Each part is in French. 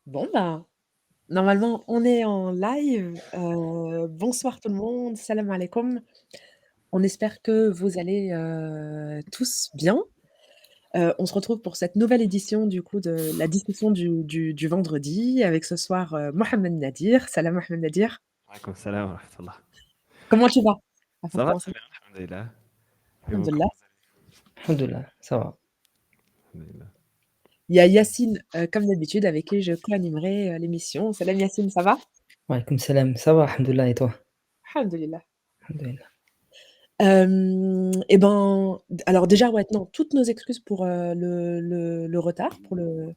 Bon, ben, normalement, on est en live. Bonsoir tout le monde, salam alaikum. On espère que vous allez tous bien. On se retrouve pour cette nouvelle édition du coup de la discussion du vendredi avec ce soir Mohamed Nadir. Salam Mohamed Nadir. Alaikum salam wa rahmatullah. Comment tu vas? Avant de Ça va commencer. très bien, alhamdulillah. Et vous, Alhamdulillah. comment vous Alhamdoulilah, ça va. allez? Alhamdulillah. Il y a Yacine, comme d'habitude, avec qui je co-animerai l'émission. Salam Yacine, ça va? Wa alaykoum salam, ça va, alhamdoulilah, et toi? Alhamdulillah. Alhamdoulilah. Et ben, alors déjà, ouais, non, toutes nos excuses pour, le retard, pour le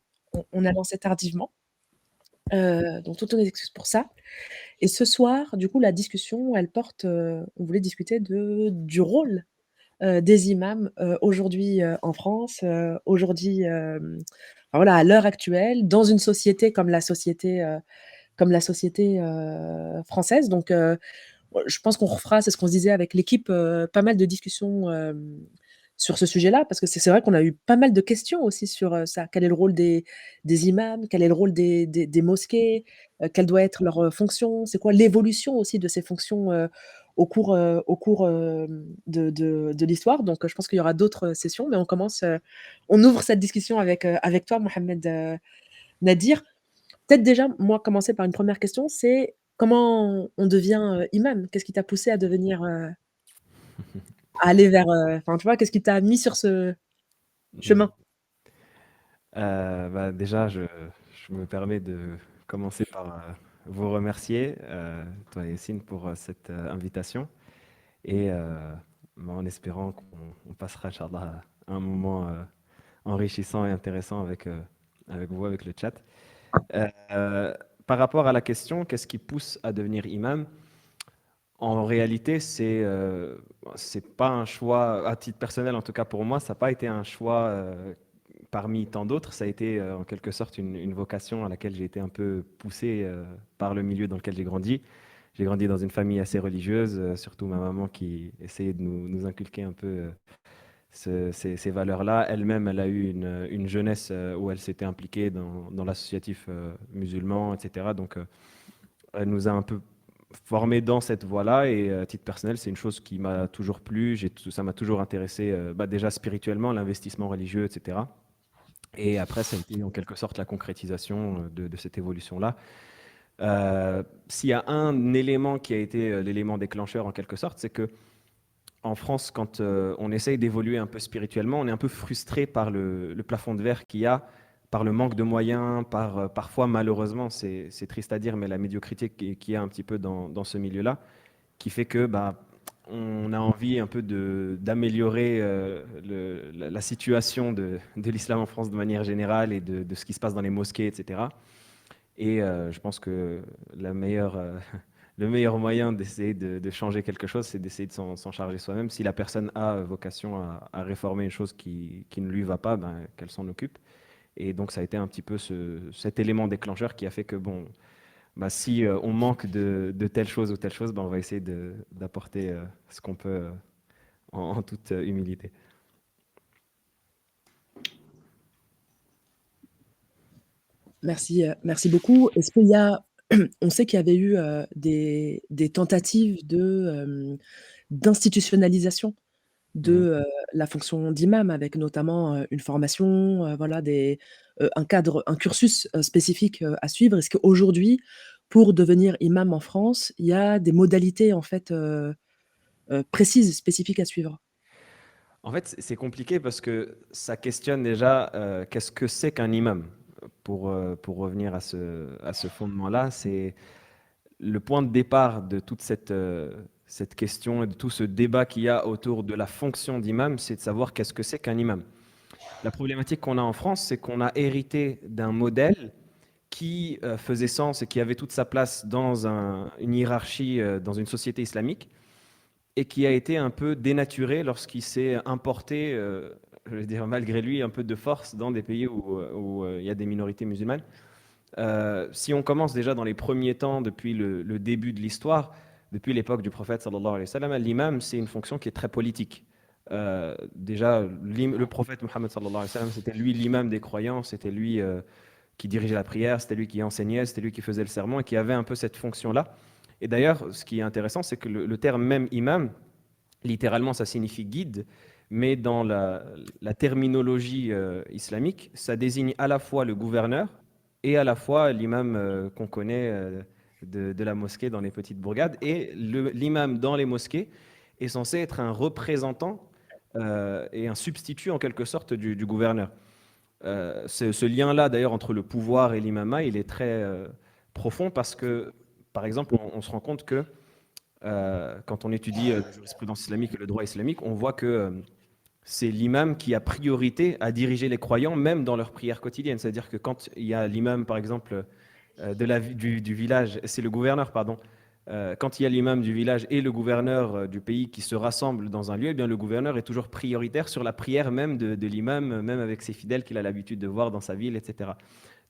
on a lancé tardivement, donc toutes nos excuses pour ça. Et ce soir, du coup, la discussion, elle porte, on voulait discuter du rôle, des imams, aujourd'hui, en France, aujourd'hui, enfin voilà, à l'heure actuelle, dans une société comme la société, française. Donc, je pense qu'on refera, c'est ce qu'on se disait avec l'équipe, pas mal de discussions, sur ce sujet-là, parce que c'est vrai qu'on a eu pas mal de questions aussi sur, ça. Quel est le rôle des imams? Quel est le rôle des mosquées? Quelle doit être leur, fonction? C'est quoi l'évolution aussi de ces fonctions, au cours de l'histoire? Donc, je pense qu'il y aura d'autres, sessions, mais on ouvre cette discussion avec toi, Mohamed, Nadir. Peut-être déjà, moi, commencer par une première question, c'est comment on devient, imam? Qu'est-ce qui t'a poussé à devenir, à aller vers, enfin, tu vois, qu'est-ce qui t'a mis sur ce Mhm. chemin? Déjà, je me permets de commencer par vous remercier, toi et Yacine, pour cette invitation. Et en espérant qu'on passera, Inch'Allah, un moment enrichissant et intéressant avec vous, avec le chat. Euh, Par rapport à la question, qu'est-ce qui pousse à devenir imam? En réalité, c'est pas un choix, à titre personnel en tout cas pour moi, ça n'a pas été un choix parmi tant d'autres. Ça a été en quelque sorte une vocation à laquelle j'ai été un peu poussé par le milieu dans lequel j'ai grandi. J'ai grandi dans une famille assez religieuse, surtout ma maman qui essayait de nous inculquer un peu ces valeurs-là. Elle-même, elle a eu une jeunesse où elle s'était impliquée dans l'associatif musulman, etc. Donc, elle nous a un peu formé dans cette voie-là et à titre personnel, c'est une chose qui m'a toujours plu. Ça m'a toujours intéressé, déjà spirituellement, l'investissement religieux, etc. Et après, ça a été en quelque sorte la concrétisation de cette évolution-là. S'il y a un élément qui a été l'élément déclencheur en quelque sorte, c'est que en France, quand on essaye d'évoluer un peu spirituellement, on est un peu frustré par le plafond de verre qu'il y a, par le manque de moyens, parfois malheureusement, c'est triste à dire, mais la médiocrité qu'il y a un petit peu dans ce milieu-là, qui fait que on a envie un peu d'améliorer la situation de l'islam en France de manière générale et de ce qui se passe dans les mosquées, etc. Et je pense que le meilleur moyen d'essayer de changer quelque chose, c'est d'essayer de s'en charger soi-même. Si la personne a vocation à réformer une chose qui ne lui va pas, ben, qu'elle s'en occupe. Et donc, ça a été un petit peu cet élément déclencheur qui a fait que, bon, si on manque de telle chose ou telle chose, ben, on va essayer d'apporter ce qu'on peut en toute humilité. Merci beaucoup. Est-ce qu'il y a on sait qu'il y avait eu, des tentatives d'institutionnalisation de, Mhm. la fonction d'imam avec notamment, une formation, voilà un cadre, un cursus, spécifique, à suivre. Est-ce qu'aujourd'hui, pour devenir imam en France, il y a des modalités en fait, précises, spécifiques à suivre? En fait, c'est compliqué parce que ça questionne déjà qu'est-ce que c'est qu'un imam. Pour revenir à ce fondement-là, c'est le point de départ de toute cette question et de tout ce débat qu'il y a autour de la fonction d'imam, c'est de savoir qu'est-ce que c'est qu'un imam. La problématique qu'on a en France, c'est qu'on a hérité d'un modèle qui faisait sens et qui avait toute sa place dans une hiérarchie, dans une société islamique, et qui a été un peu dénaturé lorsqu'il s'est importé, je veux dire malgré lui, un peu de force dans des pays où il y a des minorités musulmanes. Si on commence déjà dans les premiers temps, depuis le début de l'histoire, depuis l'époque du prophète sallallahu alayhi wa sallam, l'imam, c'est une fonction qui est très politique. Déjà, le prophète Mohammed sallallahu alayhi wa sallam, c'était lui l'imam des croyants, c'était lui qui dirigeait la prière, c'était lui qui enseignait, c'était lui qui faisait le sermon et qui avait un peu cette fonction-là. Et d'ailleurs, ce qui est intéressant, c'est que le terme même imam, littéralement, ça signifie guide, mais dans la terminologie islamique, ça désigne à la fois le gouverneur et à la fois l'imam qu'on connaît de la mosquée dans les petites bourgades. Et l'imam dans les mosquées est censé être un représentant et un substitut en quelque sorte du gouverneur. Ce lien-là, d'ailleurs, entre le pouvoir et l'imama, il est très profond parce que, par exemple, on se rend compte que quand on étudie la jurisprudence islamique et le droit islamique, on voit que c'est l'imam qui a priorité à diriger les croyants, même dans leurs prières quotidiennes. C'est-à-dire que quand il y a l'imam, par exemple, du village, c'est le gouverneur, pardon, quand il y a l'imam du village et le gouverneur du pays qui se rassemblent dans un lieu, eh bien, le gouverneur est toujours prioritaire sur la prière même de l'imam, même avec ses fidèles qu'il a l'habitude de voir dans sa ville, etc.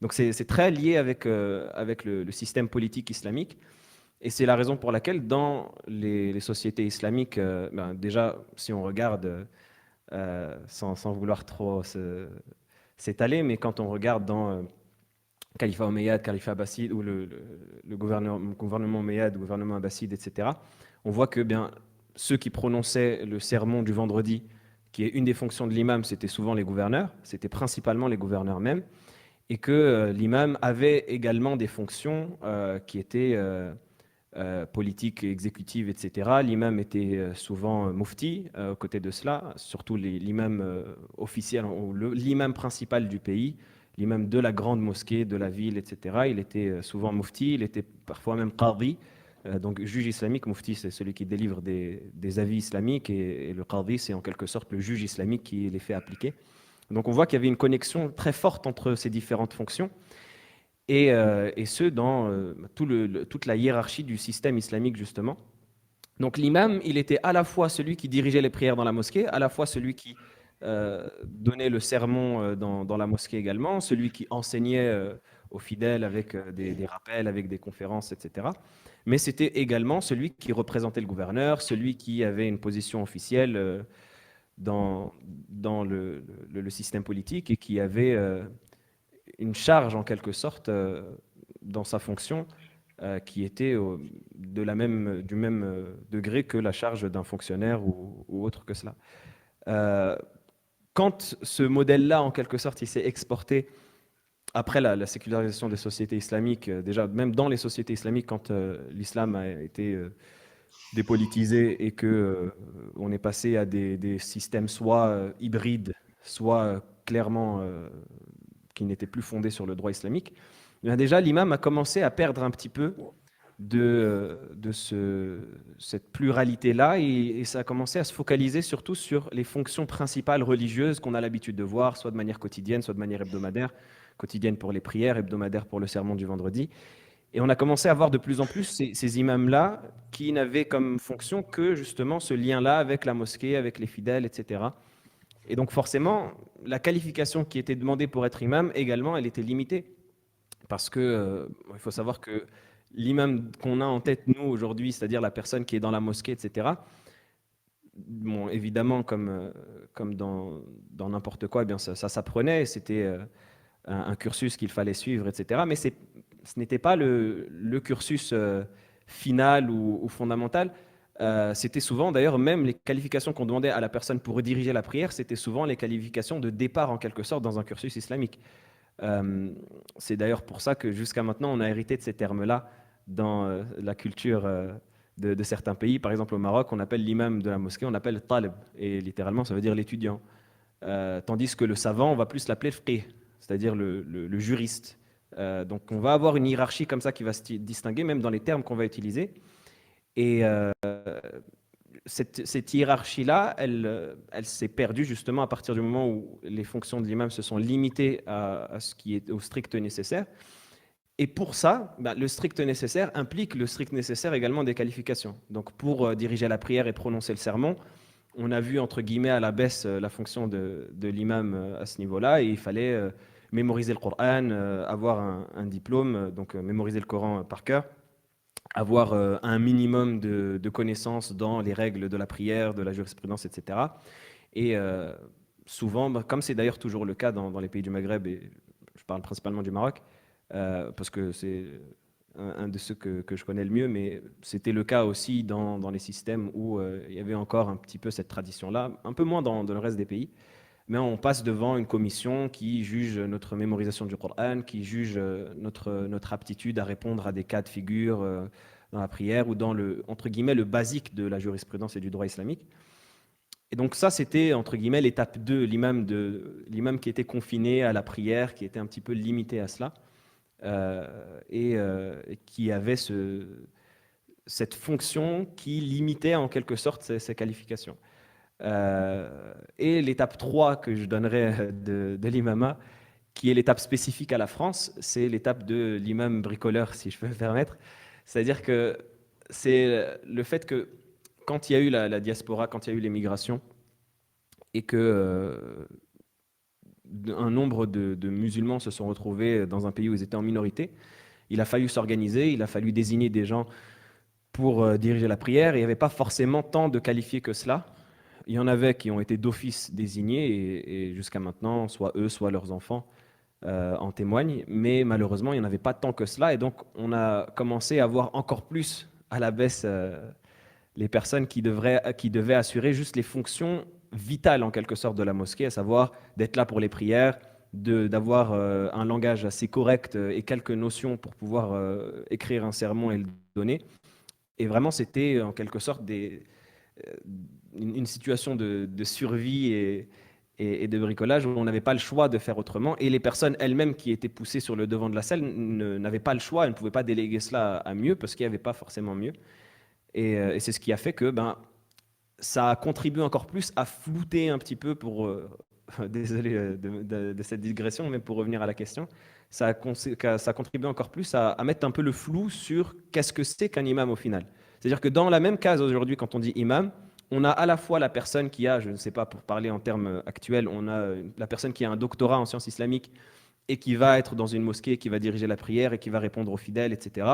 Donc c'est très lié avec le système politique islamique. Et c'est la raison pour laquelle dans les sociétés islamiques, ben, déjà, si on regarde, sans vouloir trop s'étaler, mais quand on regarde dans Califat Omeyyade, Califat Abbasside, ou le gouvernement Omeyyade, le gouvernement Abbasside, etc., on voit que bien, ceux qui prononçaient le sermon du vendredi, qui est une des fonctions de l'imam, c'était souvent les gouverneurs, c'était principalement les gouverneurs même, et que l'imam avait également des fonctions qui étaient politiques, exécutives, etc. L'imam était souvent mufti aux côtés de cela, surtout l'imam officiel, ou l'imam principal du pays, l'imam de la grande mosquée, de la ville, etc. Il était souvent mufti, il était parfois même qadi, donc juge islamique. Mufti, c'est celui qui délivre des avis islamiques, et le qadi, c'est en quelque sorte le juge islamique qui les fait appliquer. Donc on voit qu'il y avait une connexion très forte entre ces différentes fonctions, et ce, dans toute la hiérarchie du système islamique, justement. Donc l'imam, il était à la fois celui qui dirigeait les prières dans la mosquée, à la fois celui qui donnait le sermon dans la mosquée également, celui qui enseignait aux fidèles avec des rappels, avec des conférences, etc. Mais c'était également celui qui représentait le gouverneur, celui qui avait une position officielle dans le système politique, et qui avait une charge en quelque sorte dans sa fonction qui était du même degré que la charge d'un fonctionnaire ou autre que cela. Euh, Quand ce modèle-là, en quelque sorte, il s'est exporté après la sécularisation des sociétés islamiques, déjà même dans les sociétés islamiques, quand l'islam a été dépolitisé et que on est passé à des systèmes soit hybrides, soit clairement qui n'étaient plus fondés sur le droit islamique, eh bien déjà l'imam a commencé à perdre un petit peu cette pluralité-là, et ça a commencé à se focaliser surtout sur les fonctions principales religieuses qu'on a l'habitude de voir, soit de manière quotidienne, soit de manière hebdomadaire, quotidienne pour les prières, hebdomadaire pour le sermon du vendredi. Et on a commencé à voir de plus en plus ces imams-là qui n'avaient comme fonction que justement ce lien-là avec la mosquée, avec les fidèles, etc. Et donc forcément, la qualification qui était demandée pour être imam également, elle était limitée. Parce que il faut savoir que l'imam qu'on a en tête, nous, aujourd'hui, c'est-à-dire la personne qui est dans la mosquée, etc., bon, évidemment, comme dans n'importe quoi, eh bien, ça s'apprenait, c'était un cursus qu'il fallait suivre, etc. Mais ce n'était pas le cursus final ou fondamental. C'était souvent, d'ailleurs, même les qualifications qu'on demandait à la personne pour diriger la prière, c'était souvent les qualifications de départ, en quelque sorte, dans un cursus islamique. C'est d'ailleurs pour ça que jusqu'à maintenant, on a hérité de ces termes-là dans la culture de certains pays. Par exemple, au Maroc, on appelle l'imam de la mosquée, on appelle le talib, et littéralement, ça veut dire l'étudiant. Tandis que le savant, on va plus l'appeler le fqih, c'est-à-dire le juriste. Donc, on va avoir une hiérarchie comme ça qui va se distinguer, même dans les termes qu'on va utiliser. Et cette hiérarchie-là, elle s'est perdue justement à partir du moment où les fonctions de l'imam se sont limitées à ce qui est au strict nécessaire. Et pour ça, bah, le strict nécessaire implique le strict nécessaire également des qualifications. Donc pour diriger la prière et prononcer le sermon, on a vu entre guillemets à la baisse la fonction de l'imam à ce niveau-là, et il fallait mémoriser le Coran, avoir un diplôme, donc mémoriser le Coran par cœur, avoir un minimum de connaissances dans les règles de la prière, de la jurisprudence, etc. Et souvent, bah, comme c'est d'ailleurs toujours le cas dans les pays du Maghreb, et je parle principalement du Maroc, parce que c'est un de ceux que je connais le mieux, mais c'était le cas aussi dans les systèmes où il y avait encore un petit peu cette tradition-là, un peu moins dans le reste des pays. Mais on passe devant une commission qui juge notre mémorisation du Coran, qui juge notre aptitude à répondre à des cas de figure dans la prière ou dans entre guillemets, le basique de la jurisprudence et du droit islamique. Et donc ça, c'était, entre guillemets, l'étape 2, l'imam qui était confiné à la prière, qui était un petit peu limité à cela, et qui avait cette fonction qui limitait en quelque sorte ses qualifications. Et l'étape 3 que je donnerais de l'imama, qui est l'étape spécifique à la France, c'est l'étape de l'imam bricoleur, si je peux me permettre. C'est-à-dire que c'est le fait que quand il y a eu la diaspora, quand il y a eu l'émigration, et que un nombre de musulmans se sont retrouvés dans un pays où ils étaient en minorité, il a fallu s'organiser, il a fallu désigner des gens pour diriger la prière, et il n'y avait pas forcément tant de qualifiés que cela. Il y en avait qui ont été d'office désignés, et jusqu'à maintenant, soit eux, soit leurs enfants en témoignent, mais malheureusement, il n'y en avait pas tant que cela, et donc on a commencé à voir encore plus à la baisse les personnes qui devaient assurer juste les fonctions vitales en quelque sorte de la mosquée, à savoir d'être là pour les prières, d'avoir un langage assez correct et quelques notions pour pouvoir écrire un sermon et le donner. Et vraiment, c'était en quelque sorte euh, une situation de survie et de bricolage où on n'avait pas le choix de faire autrement. Et les personnes elles-mêmes qui étaient poussées sur le devant de la scène n'avaient pas le choix, elles ne pouvaient pas déléguer cela à mieux parce qu'il n'y avait pas forcément mieux. Et c'est ce qui a fait que ça a contribué encore plus à flouter un petit peu désolé de cette digression, mais pour revenir à la question, ça a contribué encore plus à mettre un peu le flou sur qu'est-ce que c'est qu'un imam au final. C'est-à-dire que dans la même case aujourd'hui, quand on dit imam, on a à la fois la personne qui a, je ne sais pas, pour parler en termes actuels, on a la personne qui a un doctorat en sciences islamiques et qui va être dans une mosquée, qui va diriger la prière et qui va répondre aux fidèles, etc.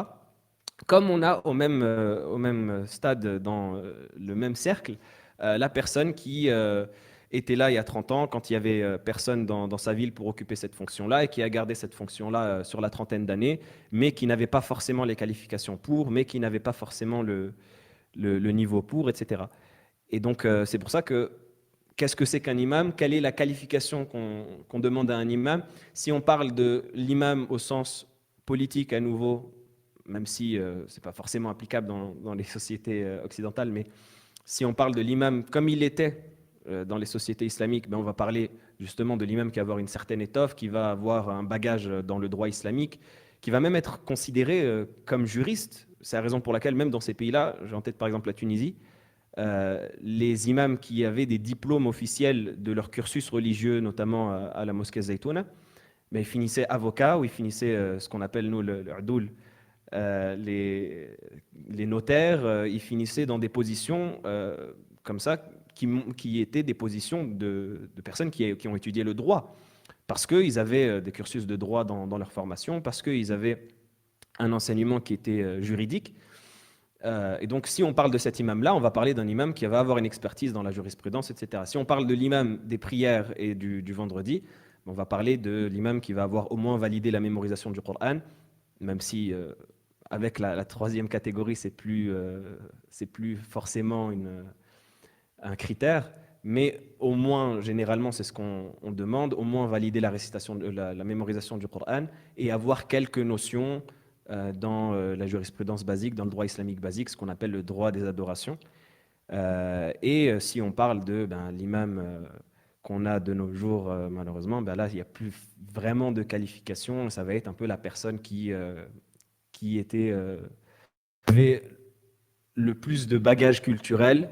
Comme on a au même stade, dans le même cercle, la personne qui était là il y a 30 ans, quand il y avait personne dans sa ville pour occuper cette fonction-là, et qui a gardé cette fonction-là sur la trentaine d'années, mais qui n'avait pas forcément les qualifications pour, mais qui n'avait pas forcément le niveau pour, etc. Et donc, c'est pour ça que, qu'est-ce que c'est qu'un imam? Quelle est la qualification qu'on demande à un imam? Si on parle de l'imam au sens politique à nouveau, même si ce n'est pas forcément applicable dans les sociétés occidentales, mais si on parle de l'imam comme il était dans les sociétés islamiques, ben on va parler justement de l'imam qui va avoir une certaine étoffe, qui va avoir un bagage dans le droit islamique, qui va même être considéré comme juriste. C'est la raison pour laquelle, même dans ces pays-là, j'ai en tête par exemple la Tunisie, les imams qui avaient des diplômes officiels de leur cursus religieux, notamment à la mosquée Zaytouna, mais ils finissaient avocats ou ils finissaient ce qu'on appelle nous le adoul, euh, les, les notaires, ils finissaient dans des positions comme ça, qui étaient des positions de personnes qui ont étudié le droit, parce qu'ils avaient des cursus de droit dans leur formation, parce qu'ils avaient un enseignement qui était juridique. Et donc, si on parle de cet imam-là, on va parler d'un imam qui va avoir une expertise dans la jurisprudence, etc. Si on parle de l'imam des prières et du vendredi, on va parler de l'imam qui va avoir au moins validé la mémorisation du Coran, même si avec la troisième catégorie, c'est plus forcément un critère, mais au moins, généralement, c'est ce qu'on demande, au moins valider la récitation, la mémorisation du Coran et avoir quelques notions dans la jurisprudence basique, dans le droit islamique basique, ce qu'on appelle le droit des adorations. Si on parle de l'imam qu'on a de nos jours, malheureusement, là, il n'y a plus vraiment de qualification. Ça va être un peu la personne qui avait le plus de bagages culturels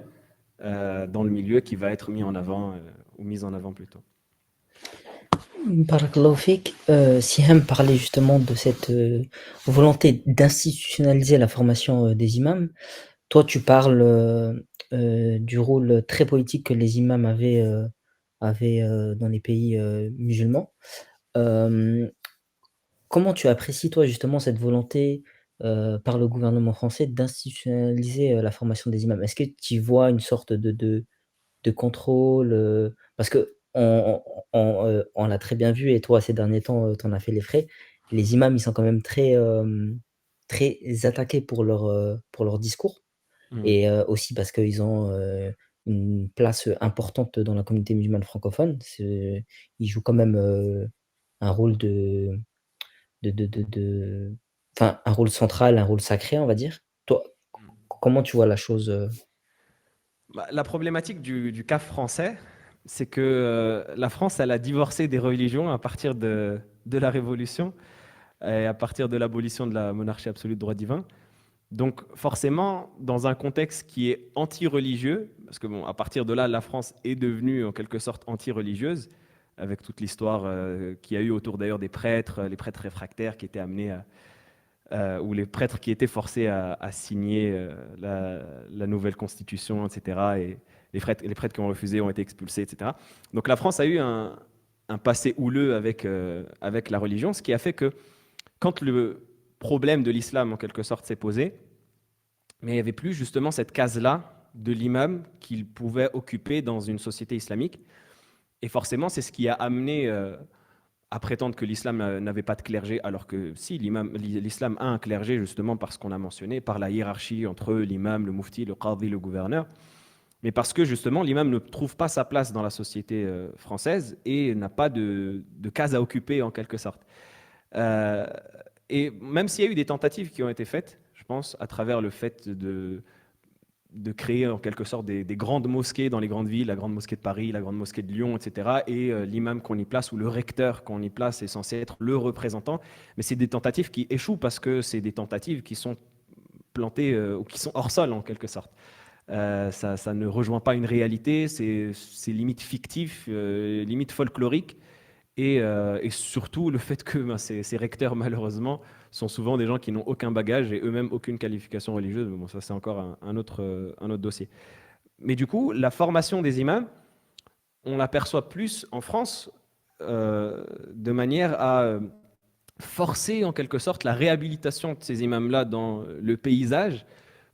dans le milieu qui va être mis en avant, ou mise en avant plutôt. Barakallahu fik. Siham parlait justement de cette volonté d'institutionnaliser la formation des imams. Toi, tu parles du rôle très politique que les imams avaient dans les pays musulmans. Comment tu apprécies, toi, justement, cette volonté par le gouvernement français d'institutionnaliser la formation des imams? Est-ce que tu vois une sorte de contrôle? Parce que on l'a très bien vu et toi ces derniers temps, tu en as fait les frais. Les imams, ils sont quand même très attaqués pour leur discours Mmh. et aussi parce qu'ils ont, une place, importante dans la communauté musulmane francophone. Ils jouent quand même, un rôle de enfin, un rôle central, un rôle sacré, on va dire. Toi, comment tu vois la chose, Bah, la problématique du cas français, c'est que la France, elle a divorcé des religions à partir de la Révolution et à partir de l'abolition de la monarchie absolue de droit divin. Donc forcément, dans un contexte qui est anti-religieux, parce que bon, à partir de là, la France est devenue en quelque sorte anti-religieuse, avec toute l'histoire qu'il y a eu autour d'ailleurs des prêtres, les prêtres réfractaires qui étaient amenés ou les prêtres qui étaient forcés à signer la nouvelle constitution, etc. Et les prêtres qui ont refusé ont été expulsés, etc. Donc la France a eu un passé houleux avec la religion, ce qui a fait que quand le problème de l'islam, en quelque sorte, s'est posé, mais il n'y avait plus justement cette case-là de l'imam qu'il pouvait occuper dans une société islamique. Et forcément, c'est ce qui a amené à prétendre que l'islam n'avait pas de clergé, alors que si, l'islam a un clergé, justement parce qu'on a mentionné, par la hiérarchie entre l'imam, le mufti, le qadi, le gouverneur, mais parce que justement l'imam ne trouve pas sa place dans la société française et n'a pas de case à occuper en quelque sorte. Euh, et même s'il y a eu des tentatives qui ont été faites, je pense, à travers le fait de créer en quelque sorte des grandes mosquées dans les grandes villes, la grande mosquée de Paris, la grande mosquée de Lyon, etc. Et l'imam qu'on y place ou le recteur qu'on y place est censé être le représentant. Mais c'est des tentatives qui échouent parce que c'est des tentatives qui sont plantées ou qui sont hors sol en quelque sorte. Ça ne rejoint pas une réalité, c'est limite fictif, limite folklorique. Et surtout le fait que ces recteurs, malheureusement, sont souvent des gens qui n'ont aucun bagage et eux-mêmes aucune qualification religieuse. Mais bon, ça, c'est encore un autre dossier. Mais du coup, la formation des imams, on l'aperçoit plus en France de manière à forcer en quelque sorte la réhabilitation de ces imams-là dans le paysage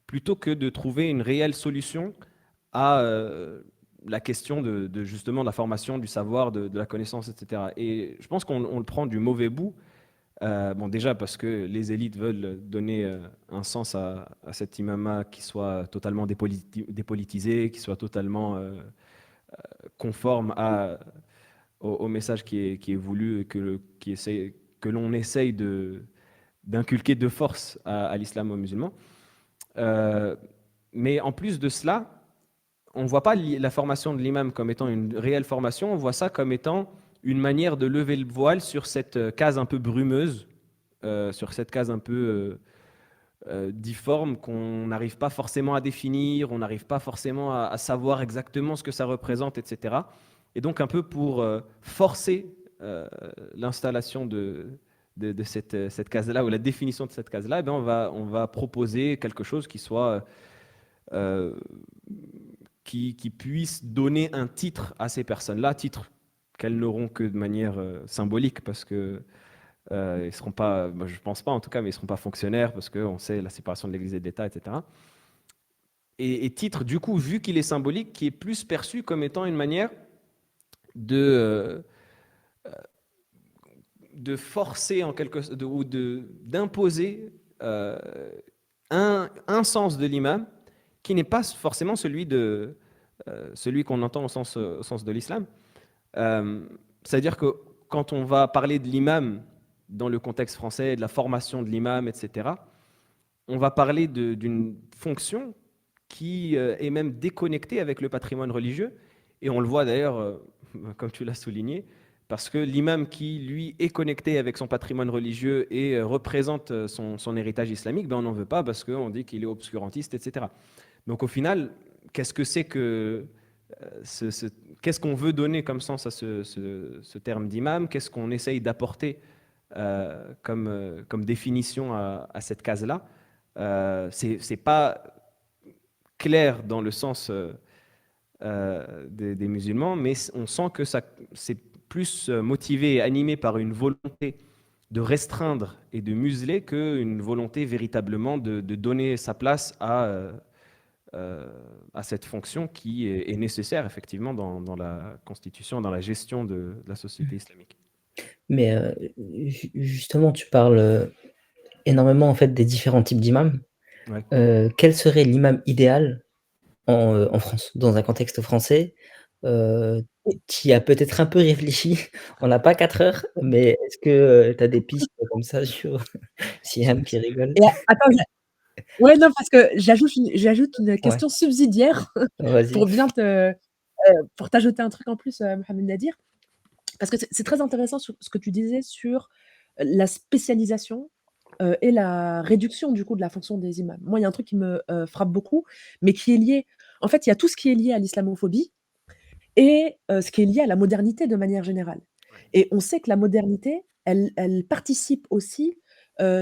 plutôt que de trouver une réelle solution à la question justement de la formation, du savoir, de la connaissance, etc. Et je pense qu'on le prend du mauvais bout. Bon, déjà parce que les élites veulent donner un sens à cet imama qui soit totalement dépolitisé, qui soit totalement conforme au message qui est voulu et que l'on essaye d'inculquer de force à l'islam aux musulmans. Euh, mais en plus de cela, on ne voit pas la formation de l'imam comme étant une réelle formation, on voit ça comme étant une manière de lever le voile sur cette case un peu brumeuse, sur cette case un peu difforme qu'on n'arrive pas forcément à définir, on n'arrive pas forcément à savoir exactement ce que ça représente, etc. Et donc un peu pour forcer l'installation de cette case-là ou la définition de cette case-là, eh bien, on va proposer quelque chose qui soit euh, qui puisse donner un titre à ces personnes-là, titre qu'elles n'auront que de manière symbolique, parce que ils seront pas, moi, je pense pas en tout cas, mais ils seront pas fonctionnaires, parce qu'on sait la séparation de l'Église et de l'État, etc. Et titre, du coup, vu qu'il est symbolique, qui est plus perçu comme étant une manière de, de forcer en quelque sorte, ou d'imposer un sens de l'imam qui n'est pas forcément celui qu'on entend au sens de l'islam. Euh, C'est-à-dire que quand on va parler de l'imam dans le contexte français, de la formation de l'imam, etc., on va parler d'une fonction qui est même déconnectée avec le patrimoine religieux. Et on le voit d'ailleurs, comme tu l'as souligné, parce que l'imam qui, lui, est connecté avec son patrimoine religieux et représente son héritage islamique, ben on n'en veut pas parce qu'on dit qu'il est obscurantiste, etc. Donc au final, qu'est-ce que c'est que qu'est-ce qu'on veut donner comme sens à ce terme d'imam? Qu'est-ce qu'on essaye d'apporter comme définition à cette case-là? C'est pas clair dans le sens des musulmans, mais on sent que c'est plus motivé et animé par une volonté de restreindre et de museler qu'une volonté véritablement de donner sa place à cette fonction qui est nécessaire effectivement dans la constitution, dans la gestion de la société islamique. Mais justement, tu parles énormément en fait des différents types d'imams. Ouais. Quel serait l'imam idéal en France, dans un contexte français, qui a peut-être un peu réfléchi? On n'a pas 4 heures, mais est-ce que tu as des pistes comme ça sur Siam qui rigole? Et attends, ouais, non, parce que j'ajoute une Ouais, question subsidiaire vas-y. pour bien pour t'ajouter un truc en plus, Mohamed Nadir. Parce que c'est très intéressant sur ce que tu disais sur la spécialisation et la réduction du coup de la fonction des imams. Moi, il y a un truc qui me frappe beaucoup, mais qui est lié. En fait, il y a tout ce qui est lié à l'islamophobie et ce qui est lié à la modernité de manière générale. Ouais. Et on sait que la modernité, elle participe aussi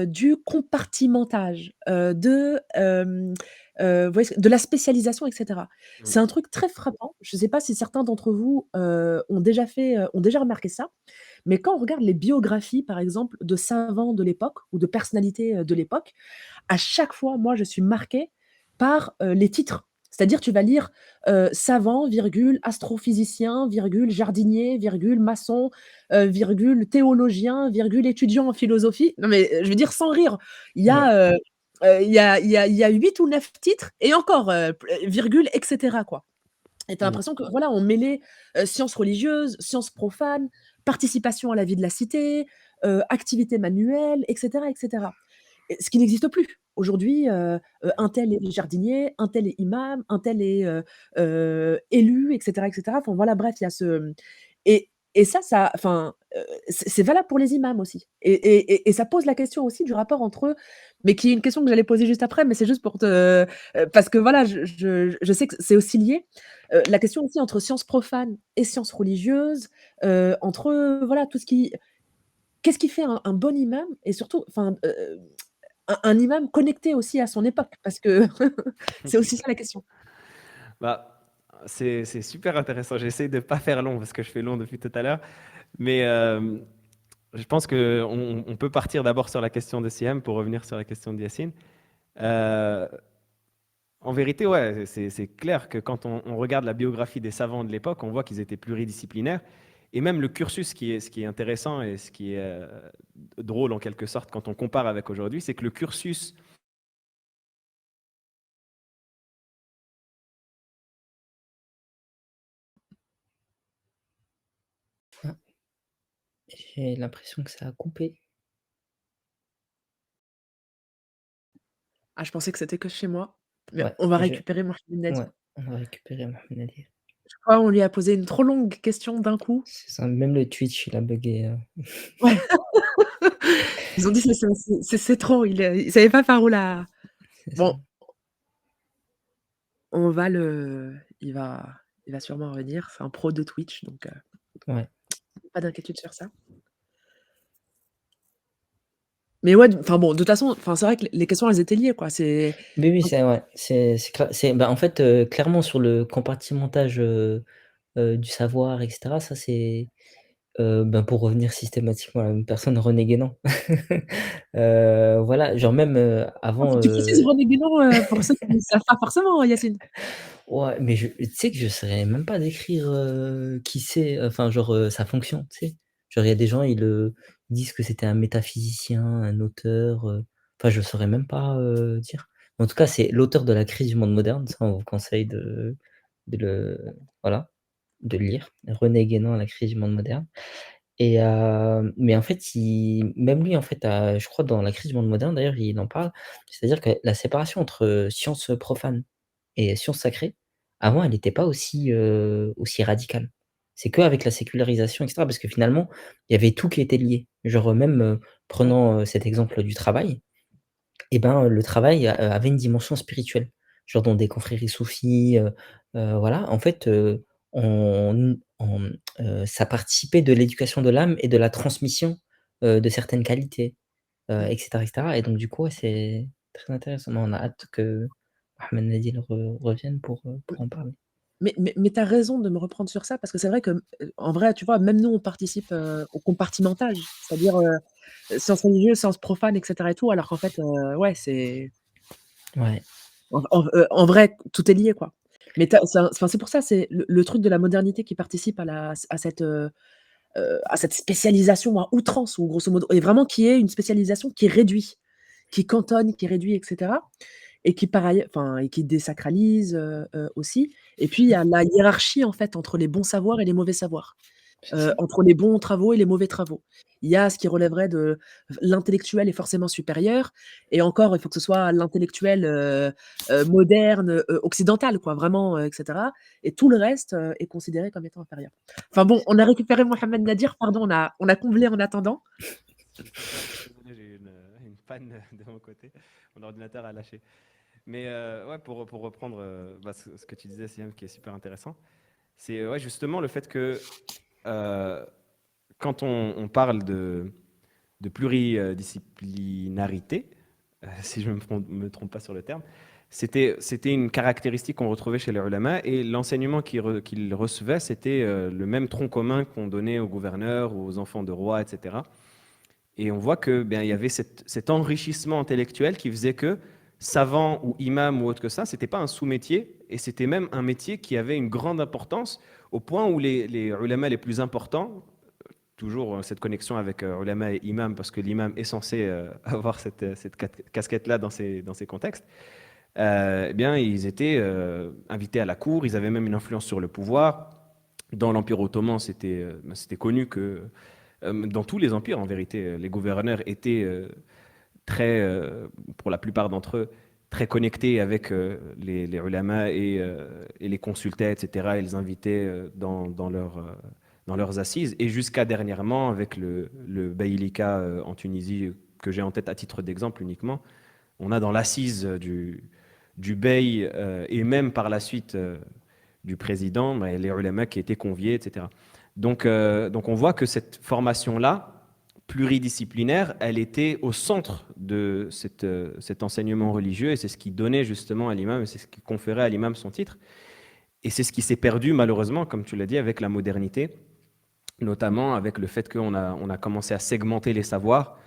du compartimentage, vous voyez de la spécialisation, et cetera. C'est un truc très frappant. Je ne sais pas si certains d'entre vous ont déjà remarqué ça, mais quand on regarde les biographies, par exemple, de savants de l'époque ou de personnalités de l'époque, à chaque fois, moi, je suis marquée par les titres. C'est-à-dire, tu vas lire savant, virgule, astrophysicien, virgule, jardinier, virgule, maçon, virgule, théologien, virgule, étudiant en philosophie. Non, mais je veux dire, sans rire, il y Ouais, a, il y a 8 ou 9 titres et encore, virgule, etc. quoi. Et tu as mmh, l'impression que voilà, on mêlait sciences religieuses, sciences profanes, participation à la vie de la cité, activités manuelles, etc., etc. Et ce qui n'existe plus. Aujourd'hui, un tel est jardinier, un tel est imam, un tel est, élu, et cetera, et cetera. Enfin voilà, bref, il y a et ça enfin, c'est valable pour les imams aussi et ça pose la question aussi du rapport entre eux, mais qui est une question que j'allais poser juste après, mais c'est juste pour te parce que voilà, je sais que c'est aussi lié. La question aussi entre sciences profanes et sciences religieuses, entre, voilà, tout ce qui qu'est-ce qui fait un bon imam et surtout enfin, un imam connecté aussi à son époque, parce que c'est aussi ça la question. Bah, c'est super intéressant. J'essaie de ne pas faire long parce que je fais long depuis tout à l'heure. Mais je pense qu'on peut partir d'abord sur la question de Siem pour revenir sur la question de Yacine. Euh, En vérité, ouais, c'est clair que quand on regarde la biographie des savants de l'époque, on voit qu'ils étaient pluridisciplinaires. Et même le cursus, ce qui est intéressant et ce qui est drôle en quelque sorte quand on compare avec aujourd'hui, c'est que le cursus. ah, j'ai l'impression que ça a coupé. Ah, je pensais que c'était que chez moi, mais Ouais, on va récupérer Mohamed ouais, Nadir. on va récupérer Mohamed Nadir. Je crois on lui a posé une trop longue question d'un coup. C'est ça, même le Twitch, il a buggé, Ouais, ils ont dit: C'est trop, il savait pas par où la» c'est ça. bon, on va le il va sûrement revenir, c'est un pro de Twitch, donc Ouais. pas d'inquiétude sur ça. Mais ouais, enfin bon, de toute façon, enfin, c'est vrai que les questions, elles étaient liées, quoi, c'est Oui, oui, c'est ouais, c'est clair, bah, en fait, clairement sur le compartimentage, du savoir et cetera, ça c'est, ben, pour revenir systématiquement à la même personne, René Guénon. Voilà, genre même, faut avant, que tu précises René Guénon, pour ceux qui ne savent pas forcément, Yacine. ouais, mais tu sais que je saurais même pas décrire, qui c'est, enfin genre, sa fonction, tu sais? Genre il y a des gens, ils disent que c'était un métaphysicien, un auteur, enfin je saurais même pas, dire. En tout cas, c'est l'auteur de La crise du monde moderne, ça on vous conseille de le voilà, de le lire. René Guénon, La crise du monde moderne et mais en fait, même lui en fait je crois dans La crise du monde moderne d'ailleurs, il en parle, c'est-à-dire que la séparation entre, sciences profanes et sciences sacrées, avant, elle n'était pas aussi radicale. C'est qu'avec la sécularisation et cetera, parce que finalement, il y avait tout qui était lié. Genre, même, Ouais. prenons, cet exemple du travail, et ben, le travail avait une dimension spirituelle. Genre dans des confréries soufis, voilà, en fait, ça participait de l'éducation de l'âme et de la transmission, de certaines qualités, Mmh. et cetera et donc du coup, ouais, c'est très intéressant. On a hâte que Ahmed Nadine revienne pour en parler. Mais tu as raison de me reprendre sur ça parce que c'est vrai que, en vrai, tu vois, même nous, on participe, au compartimentage, c'est-à-dire, sciences religieuses, sciences profanes et cetera et tout, alors qu'en fait, ouais, c'est Ouais. En vrai, tout est lié, quoi. Mais c'est pour ça, c'est le truc de la modernité qui participe à cette spécialisation à outrance, ou grosso modo, et vraiment qui est une spécialisation qui réduit, qui cantonne, qui réduit, et cetera, et qui par ailleurs, enfin, et qui désacralise, aussi. Et puis il y a la hiérarchie, en fait, entre les bons savoirs et les mauvais savoirs. Entre les bons travaux et les mauvais travaux. Il y a ce qui relèverait de l'intellectuel est forcément supérieur, et encore, il faut que ce soit l'intellectuel, moderne, occidental, quoi, vraiment, et cetera, et tout le reste, est considéré comme étant inférieur. Enfin bon, on a récupéré Mohamed Nadir, pardon, on a comblé en attendant. Désolé, j'ai eu une panne de mon côté. Mon ordinateur a lâché. Mais ouais, pour reprendre ce que tu disais, Siam, qui est super intéressant, c'est ouais, justement le fait que euh, quand on parle de pluridisciplinarité, si je ne me trompe pas sur le terme, c'était une caractéristique qu'on retrouvait chez les ulama, et l'enseignement qu'ils recevaient, c'était le même tronc commun qu'on donnait aux gouverneurs, aux enfants de rois, etc. Et on voit que bien, il y avait cet enrichissement intellectuel qui faisait que savant ou imam ou autre que ça, c'était pas un sous-métier, et c'était même un métier qui avait une grande importance, au point où les ulama les plus importants, toujours cette connexion avec ulama et imam, parce que l'imam est censé avoir cette casquette-là dans ces contextes, eh bien, ils étaient invités à la cour, ils avaient même une influence sur le pouvoir. Dans l'Empire ottoman, c'était connu que dans tous les empires, en vérité, les gouverneurs étaient très, pour la plupart d'entre eux, très connectés avec les ulama, et les consultaient, etc. Ils les invitaient dans leurs assises. Et jusqu'à dernièrement, avec le Baylika en Tunisie, que j'ai en tête à titre d'exemple uniquement, on a dans l'assise du Bey, et même par la suite du président, les ulama qui étaient conviés, etc. Donc on voit que cette formation-là, pluridisciplinaire, elle était au centre de cet enseignement religieux, et c'est ce qui donnait justement à l'imam, et c'est ce qui conférait à l'imam son titre. Et c'est ce qui s'est perdu malheureusement, comme tu l'as dit, avec la modernité, notamment avec le fait on a commencé à segmenter les savoirs.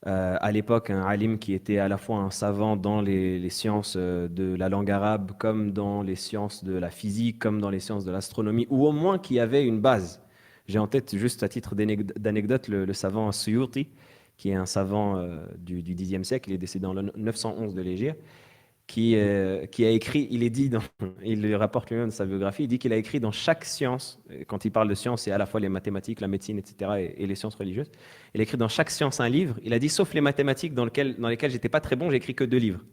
À l'époque, un alim qui était à la fois un savant dans les sciences de la langue arabe, comme dans les sciences de la physique, comme dans les sciences de l'astronomie, ou au moins qui avait une base. J'ai en tête, juste à titre d'anecdote, le savant Suyuti, qui est un savant du Xe siècle, il est décédé en 911 de l'Hégire, qui a écrit, il est dit, il le rapporte lui-même dans sa biographie, il dit qu'il a écrit dans chaque science, quand il parle de science, c'est à la fois les mathématiques, la médecine, etc., et les sciences religieuses. Il a écrit dans chaque science un livre. Il a dit, sauf les mathématiques dans lesquelles j'étais pas très bon, j'ai écrit que 2 livres.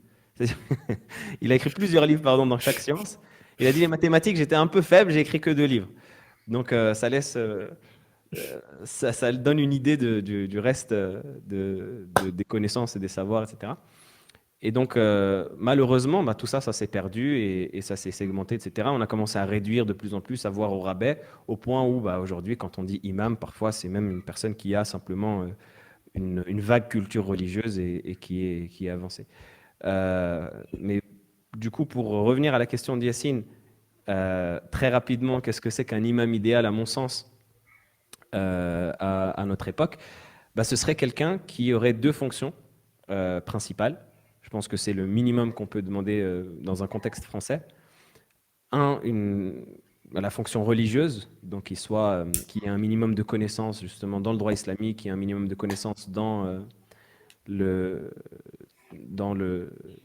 Il a écrit plusieurs livres, pardon, dans chaque science. Il a dit, les mathématiques, j'étais un peu faible, j'ai écrit que 2 livres. Donc ça laisse, ça donne une idée du reste des connaissances et des savoirs, etc. Et donc, malheureusement, bah, tout ça, ça s'est perdu, et ça s'est segmenté, etc. On a commencé à réduire de plus en plus, à voir au rabais, au point où, bah, aujourd'hui, quand on dit imam, parfois, c'est même une personne qui a simplement une vague culture religieuse, et qui est avancée. Mais du coup, pour revenir à la question de Yacine, très rapidement, qu'est-ce que c'est qu'un imam idéal, à mon sens, à notre époque? Bah, ce serait quelqu'un qui aurait 2 fonctions principales. Je pense que c'est le minimum qu'on peut demander dans un contexte français. La fonction religieuse, donc qui ait un minimum de connaissances justement dans le droit islamique, qui ait un minimum de connaissances le,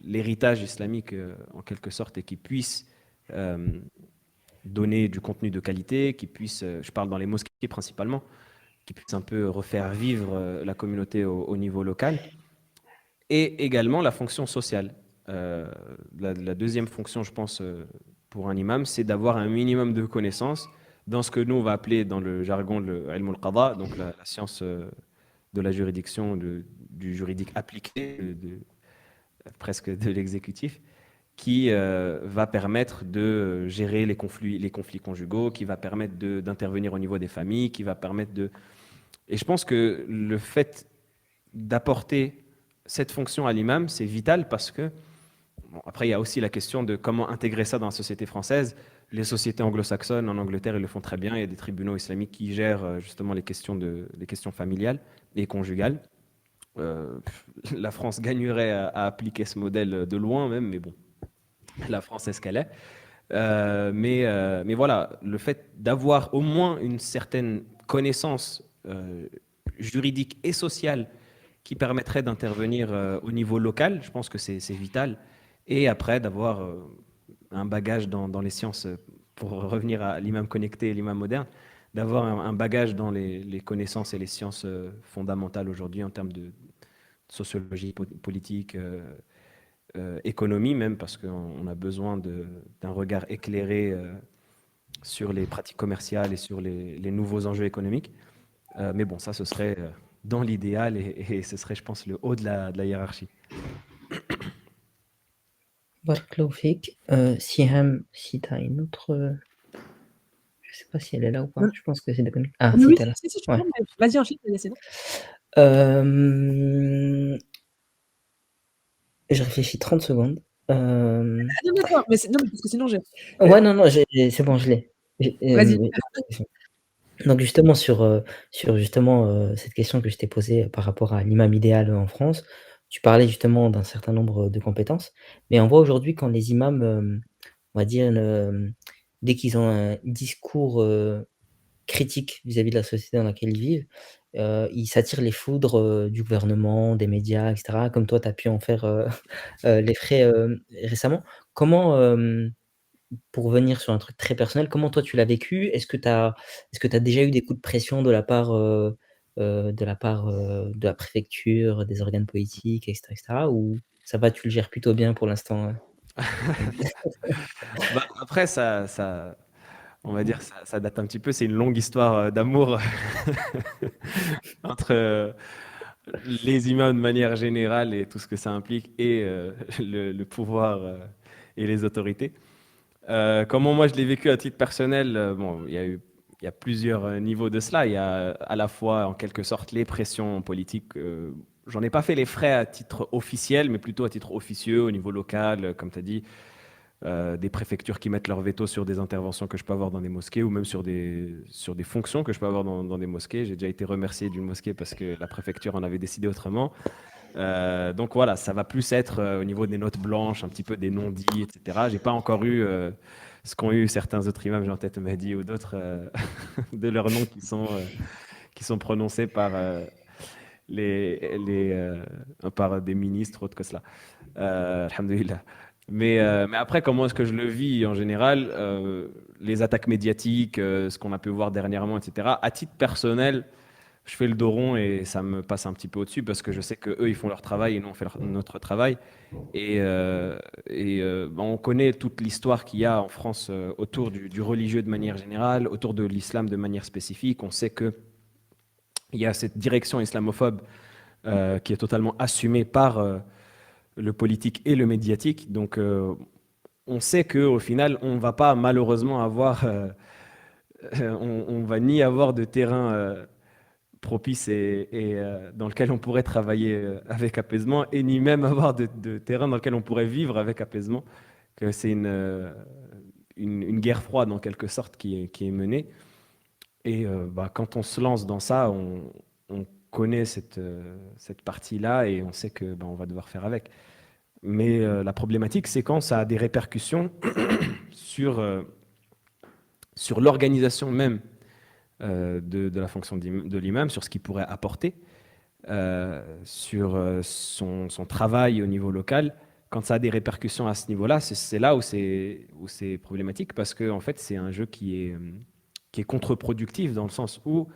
l'héritage islamique en quelque sorte, et qui puisse euh, donner du contenu de qualité, qui puisse, je parle dans les mosquées principalement, qui puisse un peu refaire vivre la communauté au niveau local. Et également la fonction sociale. Euh, la deuxième fonction, je pense, pour un imam, c'est d'avoir un minimum de connaissances dans ce que nous, on va appeler dans le jargon le ilm al-qada, donc la science de la juridiction, du juridique appliqué, presque de l'exécutif, qui va permettre de gérer les conflits conjugaux, qui va permettre d'intervenir au niveau des familles, qui va permettre de... Et je pense que le fait d'apporter cette fonction à l'imam, c'est vital, parce que, bon, après, il y a aussi la question de comment intégrer ça dans la société française. Les sociétés anglo-saxonnes, en Angleterre, ils le font très bien. Il y a des tribunaux islamiques qui gèrent justement les questions familiales et conjugales. La France gagnerait à appliquer ce modèle de loin même, mais bon, la France est ce qu'elle est. Mais voilà, le fait d'avoir au moins une certaine connaissance juridique et sociale qui permettrait d'intervenir au niveau local, je pense que c'est vital. Et après, d'avoir un bagage dans les sciences, pour revenir à l'imam connecté et l'imam moderne, d'avoir un bagage dans les connaissances et les sciences fondamentales aujourd'hui en termes de sociologie, politique, économie même, parce qu'on a besoin d'un regard éclairé sur les pratiques commerciales et sur les nouveaux enjeux économiques. Mais bon, ça, ce serait dans l'idéal et ce serait, je pense, le haut de la hiérarchie. Barakallahu fik. Siham, si tu as une autre. Je sais pas si elle est là ou pas. Non. Je pense que c'est déconnecté. Ah, Oui, si oui, t'es là. si, je suis Ouais. là, mais vas-y, enchaîne, c'est bon. Je réfléchis 30 secondes. Ah non, d'accord, mais non, mais parce que sinon, Ouais, non, c'est bon, je l'ai. vas-y. Donc justement sur justement, cette question que je t'ai posée par rapport à l'imam idéal en France, tu parlais justement d'un certain nombre de compétences, mais on voit aujourd'hui quand les imams, on va dire, dès qu'ils ont un discours, critique vis-à-vis de la société dans laquelle ils vivent, ils s'attirent les foudres, du gouvernement, des médias et cetera, comme toi tu as pu en faire, les frais, récemment. Comment, pour revenir sur un truc très personnel, comment toi tu l'as vécu? Est-ce que tu as déjà eu des coups de pression de la préfecture, des organes politiques et cetera? Ou ça va, tu le gères plutôt bien pour l'instant? Bah, après, on va dire, ça date un petit peu. C'est une longue histoire d'amour entre les imams de manière générale et tout ce que ça implique et le pouvoir et les autorités. Comment moi je l'ai vécu à titre personnel, bon, il y a plusieurs niveaux de cela. Il y a à la fois en quelque sorte les pressions politiques. J'en ai pas fait les frais à titre officiel, mais plutôt à titre officieux au niveau local, comme tu as dit, des préfectures qui mettent leur veto sur des interventions que je peux avoir dans des mosquées ou même sur des fonctions que je peux avoir dans des mosquées. J'ai déjà été remercié d'une mosquée parce que la préfecture en avait décidé autrement. Donc voilà, ça va plus être au niveau des notes blanches, un petit peu des non-dits, etc. J'ai pas encore eu ce qu'ont eu certains autres imams, j'ai en tête Mehdi ou d'autres, de leurs noms qui sont prononcés par, par des ministres, autres que cela. Alhamdulillah. Mais après, comment est-ce que je le vis en général? Les attaques médiatiques, ce qu'on a pu voir dernièrement, etc. À titre personnel, je fais le dos rond et ça me passe un petit peu au-dessus parce que je sais que eux ils font leur travail et nous on fait notre travail. Et on connaît toute l'histoire qu'il y a en France autour du religieux de manière générale, autour de l'islam de manière spécifique. On sait que il y a cette direction islamophobe qui est totalement assumée par le politique et le médiatique. Donc on sait qu'au final on va pas malheureusement avoir, on va ni avoir de terrain propice et dans lequel on pourrait travailler avec apaisement, et ni même avoir de terrain dans lequel on pourrait vivre avec apaisement, que c'est une guerre froide en quelque sorte qui est menée. Et quand on se lance dans ça, on connaît cette partie-là et on sait que on va devoir faire avec. Mais la problématique, c'est quand ça a des répercussions sur l'organisation même de la fonction de l'imam, sur ce qu'il pourrait apporter, sur son travail au niveau local. Quand ça a des répercussions à ce niveau-là, c'est là où c'est problématique parce que en fait, c'est un jeu qui est contre-productif dans le sens où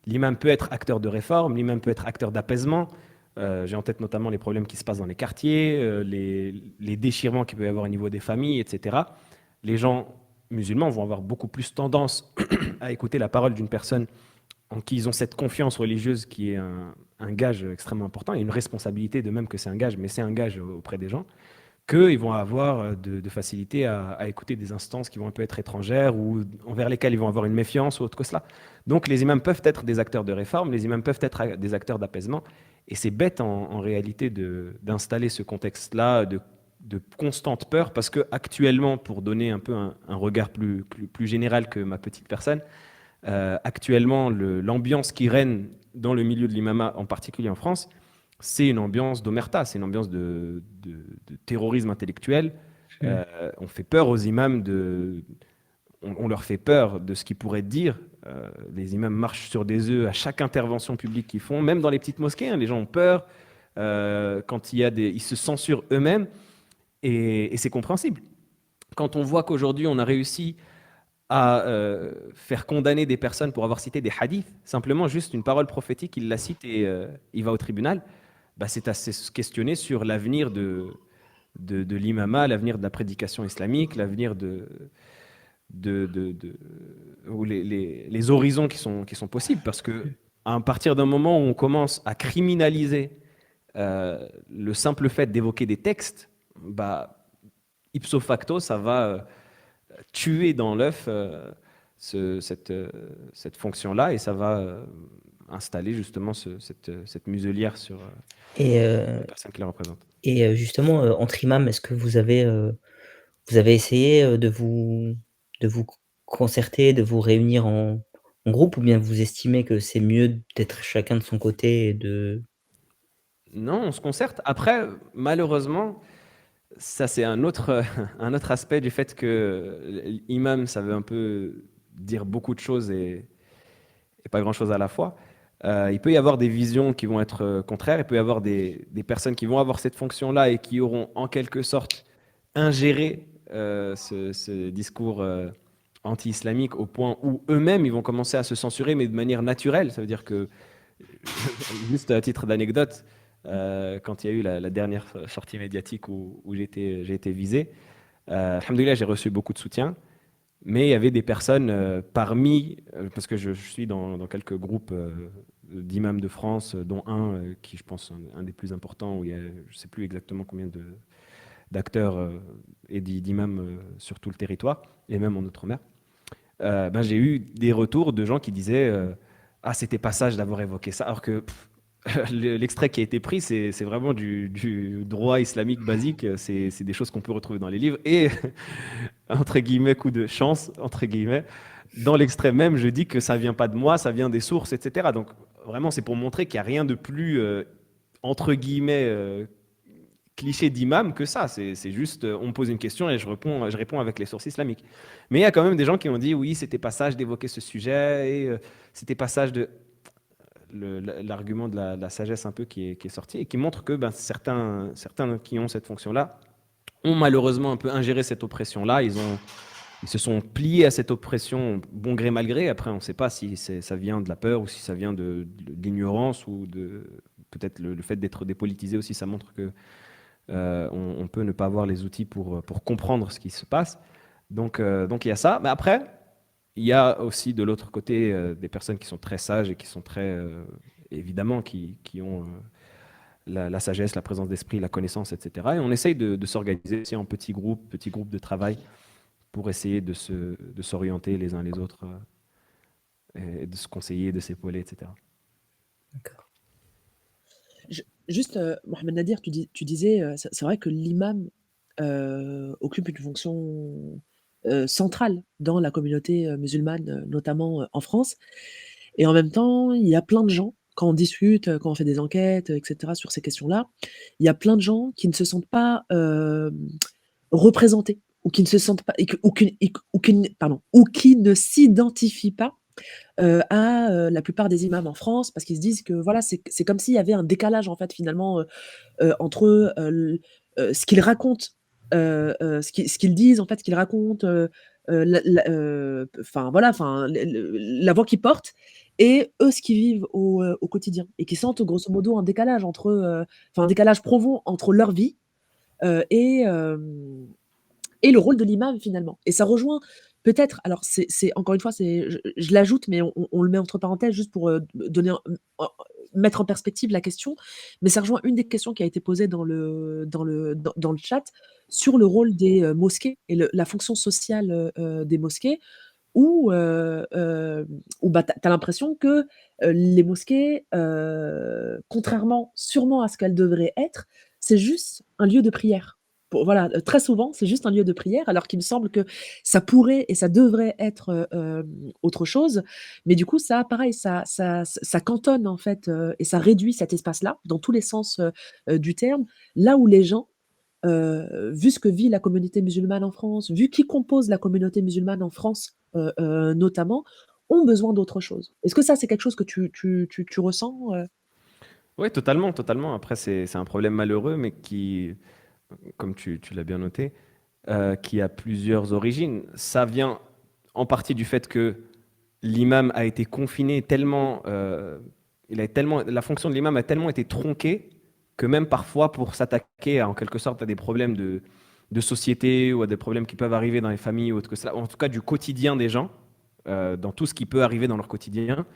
l'imam peut être acteur de réforme, l'imam peut être acteur d'apaisement. J'ai en tête notamment les problèmes qui se passent dans les quartiers, les déchirements qu'il peut y avoir au niveau des familles, etc. Les gens musulmans vont avoir beaucoup plus tendance à écouter la parole d'une personne en qui ils ont cette confiance religieuse qui est un gage extrêmement important et une responsabilité de même que c'est un gage, mais c'est un gage auprès des gens, qu'ils vont avoir de facilité à écouter des instances qui vont un peu être étrangères ou envers lesquelles ils vont avoir une méfiance ou autre que cela. Donc les imams peuvent être des acteurs de réforme, les imams peuvent être des acteurs d'apaisement, et c'est bête en réalité d'installer ce contexte-là de constante peur, parce que actuellement, pour donner un peu un regard plus général que ma petite personne, actuellement, l'ambiance qui règne dans le milieu de l'imama, en particulier en France, c'est une ambiance d'omerta, c'est une ambiance de terrorisme intellectuel, Mmh. On fait peur aux imams on leur fait peur de ce qu'ils pourraient dire. Les imams marchent sur des œufs à chaque intervention publique qu'ils font, même dans les petites mosquées, hein, les gens ont peur. Quand ils se censurent eux-mêmes et c'est compréhensible. Quand on voit qu'aujourd'hui on a réussi à faire condamner des personnes pour avoir cité des hadiths, simplement juste une parole prophétique, il la cite et il va au tribunal, bah, c'est à se questionner sur l'avenir de l'imama, l'avenir de la prédication islamique, l'avenir de ou les horizons qui sont possibles. Parce que à partir d'un moment où on commence à criminaliser le simple fait d'évoquer des textes, bah, ipso facto, ça va tuer dans l'œuf cette fonction-là et ça va installer justement cette muselière sur Et les personnes qui la représentent. justement, entre imams, est-ce que vous avez essayé, de vous concerter, de vous réunir en groupe ou bien vous estimez que c'est mieux d'être chacun de son côté et de Non, on se concerte. Après, malheureusement, ça c'est un autre, un autre aspect du fait que l'imam, ça veut un peu dire beaucoup de choses et pas grand-chose à la fois. Il peut y avoir des visions qui vont être contraires, il peut y avoir des personnes qui vont avoir cette fonction-là et qui auront en quelque sorte ingéré ce discours anti-islamique au point où eux-mêmes ils vont commencer à se censurer, mais de manière naturelle. Ça veut dire que, juste à titre d'anecdote, quand il y a eu la dernière sortie médiatique où j'ai été visé, alhamdoulilah, j'ai reçu beaucoup de soutien. Mais il y avait des personnes parce que je suis dans quelques groupes d'imams de France, dont un qui, je pense, un des plus importants, où il y a, je ne sais plus exactement combien d'acteurs et d'imams sur tout le territoire, et même en Outre-mer. Ben, j'ai eu des retours de gens qui disaient ah, c'était pas sage d'avoir évoqué ça, alors que l'extrait qui a été pris, c'est vraiment du droit islamique basique, c'est des choses qu'on peut retrouver dans les livres, et entre guillemets, coup de chance, entre guillemets. Dans l'extrait même, je dis que ça vient pas de moi, ça vient des sources, etc. Donc vraiment, c'est pour montrer qu'il n'y a rien de plus, entre guillemets, cliché d'imam que ça. C'est juste, on me pose une question et je réponds avec les sources islamiques. Mais il y a quand même des gens qui ont dit, oui, c'était pas sage d'évoquer ce sujet, et c'était pas sage de... L'argument de la sagesse un peu qui est sorti et qui montre que ben, certains qui ont cette fonction-là ont malheureusement un peu ingéré cette oppression-là. Ils se sont pliés à cette oppression bon gré mal gré. Après, on ne sait pas si ça vient de la peur ou si ça vient de l'ignorance ou de peut-être le fait d'être dépolitisé aussi. Ça montre que on peut ne pas avoir les outils pour comprendre ce qui se passe. Donc il y a ça. Mais après, il y a aussi de l'autre côté des personnes qui sont très sages et qui sont très évidemment qui ont la sagesse, la présence d'esprit, la connaissance, etc. Et on essaye de s'organiser aussi en petits groupes de travail pour essayer de s'orienter les uns les autres et de se conseiller, de s'épauler, etc. d'accord. Juste, Mohamed Nadir, tu disais, c'est vrai que l'imam occupe une fonction centrale dans la communauté musulmane, notamment en France. Et en même temps, il y a plein de gens, quand on discute, quand on fait des enquêtes, etc., sur ces questions-là, il y a plein de gens qui ne se sentent pas représentés ou qui ne se sentent pas, ou qui ne s'identifient pas à la plupart des imams en France, parce qu'ils se disent que voilà, c'est comme s'il y avait un décalage en fait finalement entre ce qu'ils racontent, ce qu'ils disent en fait, ce qu'ils racontent, enfin voilà, enfin la voix qu'ils portent et eux ce qu'ils vivent au quotidien et qui sentent grosso modo un décalage entre enfin un décalage profond entre leur vie et et le rôle de l'imam finalement. Et ça rejoint peut-être, alors c'est encore une fois, je l'ajoute, mais on le met entre parenthèses juste pour donner, mettre en perspective la question, mais ça rejoint une des questions qui a été posée dans le chat sur le rôle des mosquées et la fonction sociale des mosquées, où, où bah, tu as l'impression que les mosquées, contrairement sûrement à ce qu'elles devraient être, c'est juste un lieu de prière. Voilà, très souvent, c'est juste un lieu de prière, alors qu'il me semble que ça pourrait et ça devrait être autre chose. Mais du coup, ça, pareil, ça cantonne en fait et ça réduit cet espace-là, dans tous les sens du terme, là où les gens vu ce que vit la communauté musulmane en France, vu qui compose la communauté musulmane en France, notamment, ont besoin d'autre chose. Est-ce que ça, c'est quelque chose que tu ressens? Oui, totalement, totalement. Après, c'est un problème malheureux, mais qui, comme tu l'as bien noté, qui a plusieurs origines. Ça vient en partie du fait que l'imam a été confiné tellement, la fonction de l'imam a tellement été tronquée que même parfois pour s'attaquer en quelque sorte à des problèmes de société ou à des problèmes qui peuvent arriver dans les familles ou autre que cela, en tout cas du quotidien des gens, dans tout ce qui peut arriver dans leur quotidien,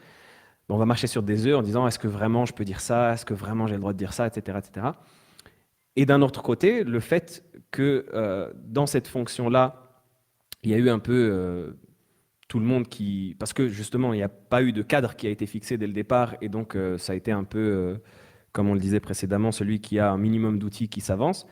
on va marcher sur des œufs en disant est-ce que vraiment je peux dire ça, est-ce que vraiment j'ai le droit de dire ça, etc. etc. Et d'un autre côté, le fait que dans cette fonction-là, il y a eu un peu tout le monde qui... Parce que justement, il n'y a pas eu de cadre qui a été fixé dès le départ, et donc ça a été un peu, comme on le disait précédemment, celui qui a un minimum d'outils qui s'avance.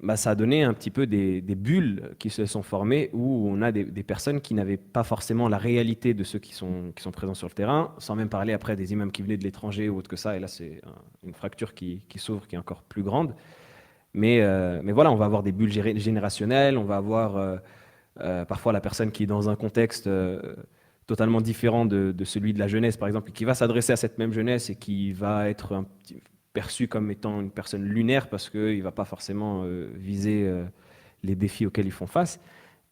Bah, ça a donné un petit peu des bulles qui se sont formées où on a des personnes qui n'avaient pas forcément la réalité de ceux qui sont présents sur le terrain, sans même parler après des imams qui venaient de l'étranger ou autre que ça. Et là, c'est une fracture qui s'ouvre, qui est encore plus grande. Mais voilà, on va avoir des bulles générationnelles, on va avoir parfois la personne qui est dans un contexte totalement différent de celui de la jeunesse, par exemple, qui va s'adresser à cette même jeunesse et qui va être perçu comme étant une personne lunaire parce qu'il ne va pas forcément viser les défis auxquels ils font face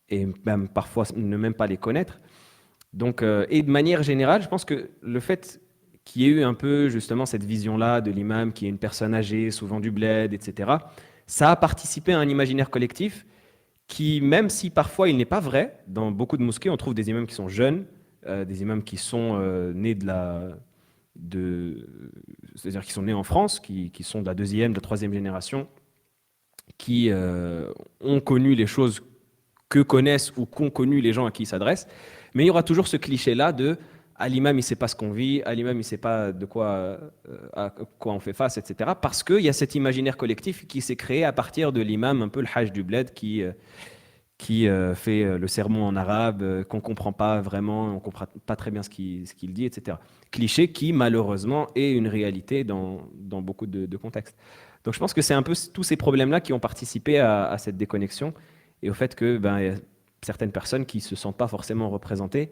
et même parfois ne même pas les connaître. Donc, et de manière générale, je pense que le fait qu'il y ait eu un peu justement cette vision-là de l'imam qui est une personne âgée, souvent du bled, etc., ça a participé à un imaginaire collectif qui, même si parfois il n'est pas vrai, dans beaucoup de mosquées, on trouve des imams qui sont jeunes, des imams qui sont nés c'est-à-dire qui sont nés en France, qui sont de la deuxième, de la troisième génération, qui ont connu les choses que connaissent ou qu'ont connu les gens à qui ils s'adressent. Mais il y aura toujours ce cliché-là de à l'imam, il ne sait pas ce qu'on vit, à l'imam, il ne sait pas à quoi on fait face, etc. Parce qu'il y a cet imaginaire collectif qui s'est créé à partir de l'imam, un peu le hajj du bled, qui fait le sermon en arabe, qu'on ne comprend pas vraiment, on ne comprend pas très bien ce qu'il dit, etc. Cliché qui, malheureusement, est une réalité dans beaucoup de contextes. Donc je pense que c'est un peu tous ces problèmes-là qui ont participé à cette déconnexion et au fait que il y a certaines personnes qui ne se sentent pas forcément représentées.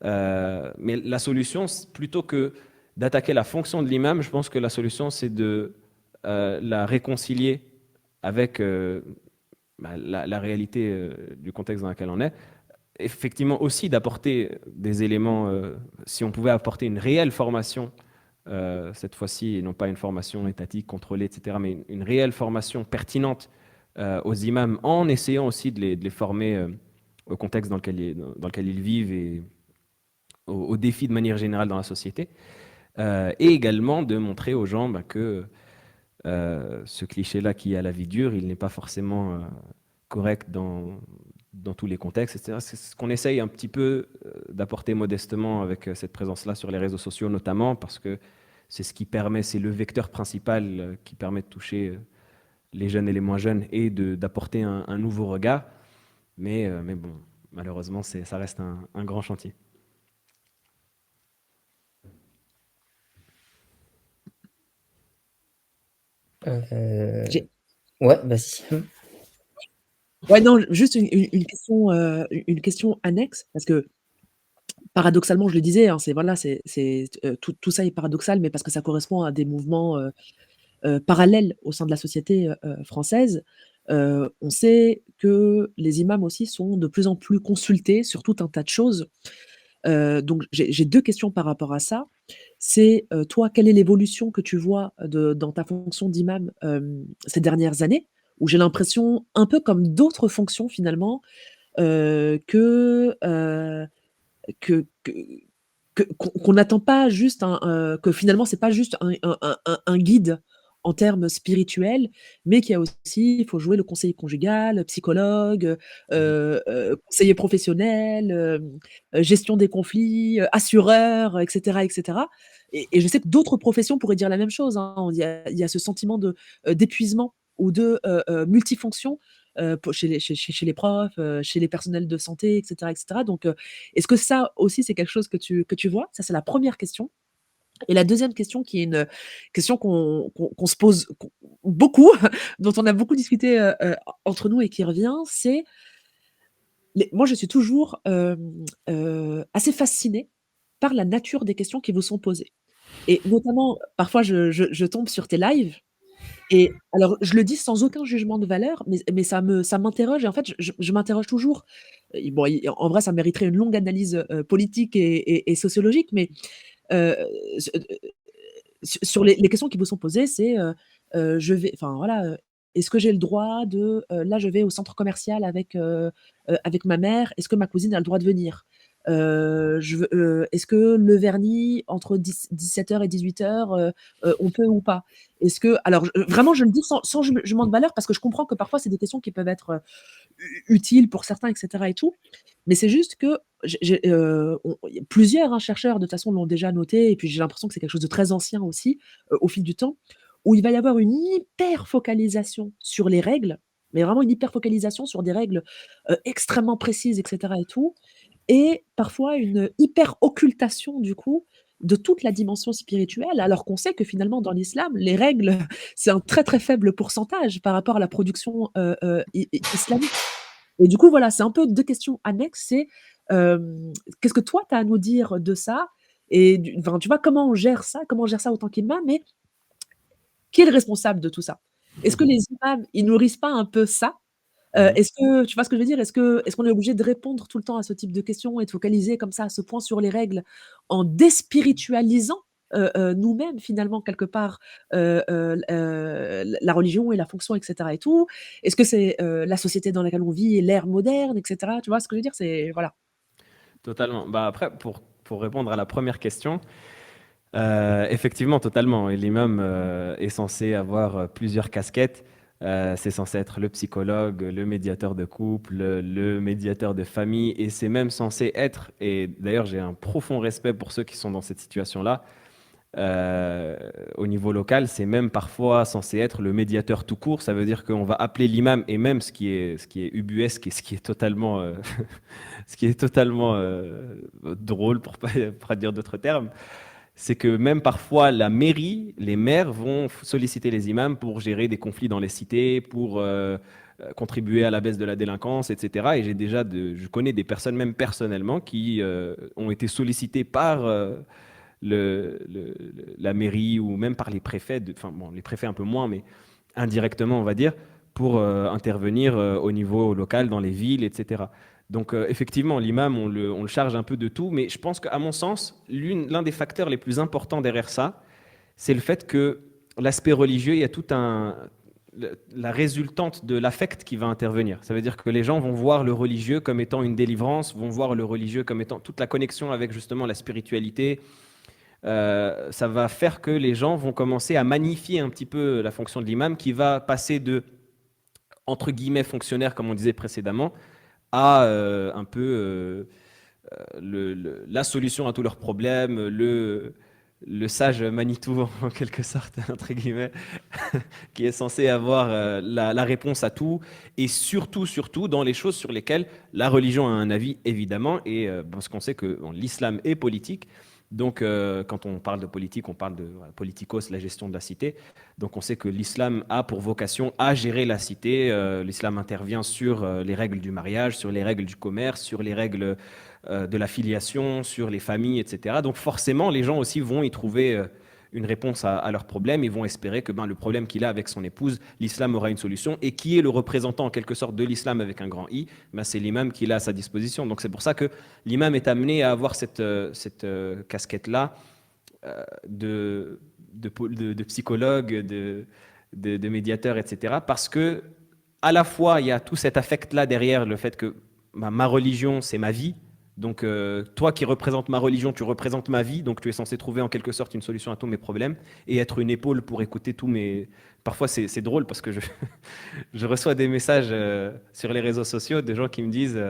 Mais la solution, plutôt que d'attaquer la fonction de l'imam, je pense que la solution, c'est de la réconcilier avec la réalité du contexte dans lequel on est. Effectivement aussi d'apporter des éléments, si on pouvait apporter une réelle formation, cette fois-ci, et non pas une formation étatique, contrôlée, etc., mais une réelle formation pertinente aux imams, en essayant aussi de les former au contexte dans lequel ils vivent et aux défis de manière générale dans la société, et également de montrer aux gens que ce cliché-là qui est à la vie dure, il n'est pas forcément correct dans tous les contextes, etc. C'est ce qu'on essaye un petit peu d'apporter modestement avec cette présence-là sur les réseaux sociaux notamment, parce que c'est ce qui permet, c'est le vecteur principal qui permet de toucher les jeunes et les moins jeunes et d'apporter un nouveau regard. Mais bon, malheureusement, ça reste un grand chantier. J'ai Ouais, vas-y. Ouais, non, juste une question annexe, parce que paradoxalement, je le disais, hein, voilà, tout ça est paradoxal, mais parce que ça correspond à des mouvements parallèles au sein de la société française. On sait que les imams aussi sont de plus en plus consultés sur tout un tas de choses. Donc j'ai deux questions par rapport à ça. C'est toi, quelle est l'évolution que tu vois dans ta fonction d'imam ces dernières années, où j'ai l'impression, un peu comme d'autres fonctions finalement, que, que, que, qu'on n'attend pas juste que finalement c'est pas juste un guide en termes spirituels, mais qu'il y a aussi, il faut jouer le conseiller conjugal, psychologue, Mhm. conseiller professionnel, gestion des conflits, assureur, etc., etc. Et je sais que d'autres professions pourraient dire la même chose, hein. Il y a ce sentiment d'épuisement ou de multifonction chez les profs, chez les personnels de santé, etc., etc. Donc, est-ce que ça aussi, c'est quelque chose que tu vois? Ça, c'est la première question. Et la deuxième question qui est une question qu'on se pose beaucoup, dont on a beaucoup discuté entre nous et qui revient, c'est moi je suis toujours assez fascinée par la nature des questions qui vous sont posées. Et notamment, parfois je tombe sur tes lives et alors je le dis sans aucun jugement de valeur, mais ça m'interroge et en fait je m'interroge toujours. Bon, en vrai ça mériterait une longue analyse politique et sociologique, mais heu, sur les questions qui vous sont posées, c'est, je vais enfin voilà, est-ce que j'ai le droit de, là je vais au centre commercial avec ma mère, est-ce que ma cousine a le droit de venir? Je veux, est-ce que le vernis entre 17h et 18h, on peut ou pas? Est-ce que alors vraiment je le dis sans jugement de valeur parce que je comprends que parfois c'est des questions qui peuvent être, utiles pour certains et cetera et tout. Mais c'est juste que il y a plusieurs, hein, chercheurs de toute façon l'ont déjà noté et puis j'ai l'impression que c'est quelque chose de très ancien aussi, au fil du temps, où il va y avoir une hyper focalisation sur les règles, mais vraiment une hyper focalisation sur des règles, extrêmement précises et cetera et tout et parfois une hyper occultation du coup de toute la dimension spirituelle, alors qu'on sait que finalement dans l'islam, les règles, c'est un très, très faible pourcentage par rapport à la production, islamique. Et du coup, voilà, c'est un peu 2 questions annexes, c'est, qu'est-ce que toi tu as à nous dire de ça? Et enfin, tu vois, comment on gère ça? Comment on gère ça en tant qu'imam? Mais qui est le responsable de tout ça? Est-ce que les imams, ils nourrissent pas un peu ça? Mhm. Est-ce que tu vois ce que je veux dire? Est-ce qu'on est obligé de répondre tout le temps à ce type de questions et de focaliser comme ça à ce point sur les règles en déspiritualisant, nous-mêmes finalement quelque part, la religion et la fonction et cetera et tout? Est-ce que c'est, la société dans laquelle on vit et l'ère moderne et cetera? Tu vois ce que je veux dire? C'est voilà. Totalement. Bah après, pour répondre à la première question, effectivement, totalement. Et l'imam est censé avoir plusieurs casquettes. C'est censé être le psychologue, le médiateur de couple, le médiateur de famille, et c'est même censé être, et d'ailleurs j'ai un profond respect pour ceux qui sont dans cette situation-là, euh, au niveau local, c'est même parfois censé être le médiateur tout court. Ça veut dire qu'on va appeler l'imam, et même ce qui est ubuesque et ce qui est totalement, ce qui est totalement drôle, pour pas dire d'autres termes, c'est que même parfois la mairie, les maires vont solliciter les imams pour gérer des conflits dans les cités, pour contribuer à la baisse de la délinquance, etc. Et je connais des personnes, même personnellement, qui ont été sollicitées par la mairie ou même par les préfets, enfin bon, les préfets un peu moins, mais indirectement, on va dire, pour intervenir au niveau local, dans les villes, etc. Donc effectivement, l'imam, on le charge un peu de tout, mais je pense qu'à mon sens, l'un des facteurs les plus importants derrière ça, c'est le fait que l'aspect religieux, il y a tout la résultante de l'affect qui va intervenir. Ça veut dire que les gens vont voir le religieux comme étant une délivrance, vont voir le religieux comme étant toute la connexion avec justement la spiritualité. Ça va faire que les gens vont commencer à magnifier un petit peu la fonction de l'imam qui va passer de, entre guillemets, fonctionnaire, comme on disait précédemment, à un peu la solution à tous leurs problèmes, le sage Manitou, en quelque sorte, entre guillemets, qui est censé avoir la réponse à tout, et surtout, surtout, dans les choses sur lesquelles la religion a un avis, évidemment, et parce qu'on sait que bon, l'islam est politique. Donc, quand on parle de politique, on parle de voilà, politikos, la gestion de la cité. Donc, on sait que l'islam a pour vocation à gérer la cité. L'islam intervient sur les règles du mariage, sur les règles du commerce, sur les règles de la filiation, sur les familles, etc. Donc, forcément, les gens aussi vont y trouver une réponse à leurs problèmes et vont espérer que ben, le problème qu'il a avec son épouse, l'islam aura une solution. Et qui est le représentant en quelque sorte de l'islam avec un grand I? Ben, c'est l'imam qu'il a à sa disposition. Donc c'est pour ça que l'imam est amené à avoir cette casquette-là de psychologue, de médiateur, etc. Parce que à la fois, il y a tout cet affect-là derrière le fait que ben, ma religion, c'est ma vie. Donc, toi qui représentes ma religion, tu représentes ma vie, donc tu es censé trouver en quelque sorte une solution à tous mes problèmes et être une épaule pour écouter tous mes... Parfois, c'est drôle parce que je reçois des messages sur les réseaux sociaux de gens qui me disent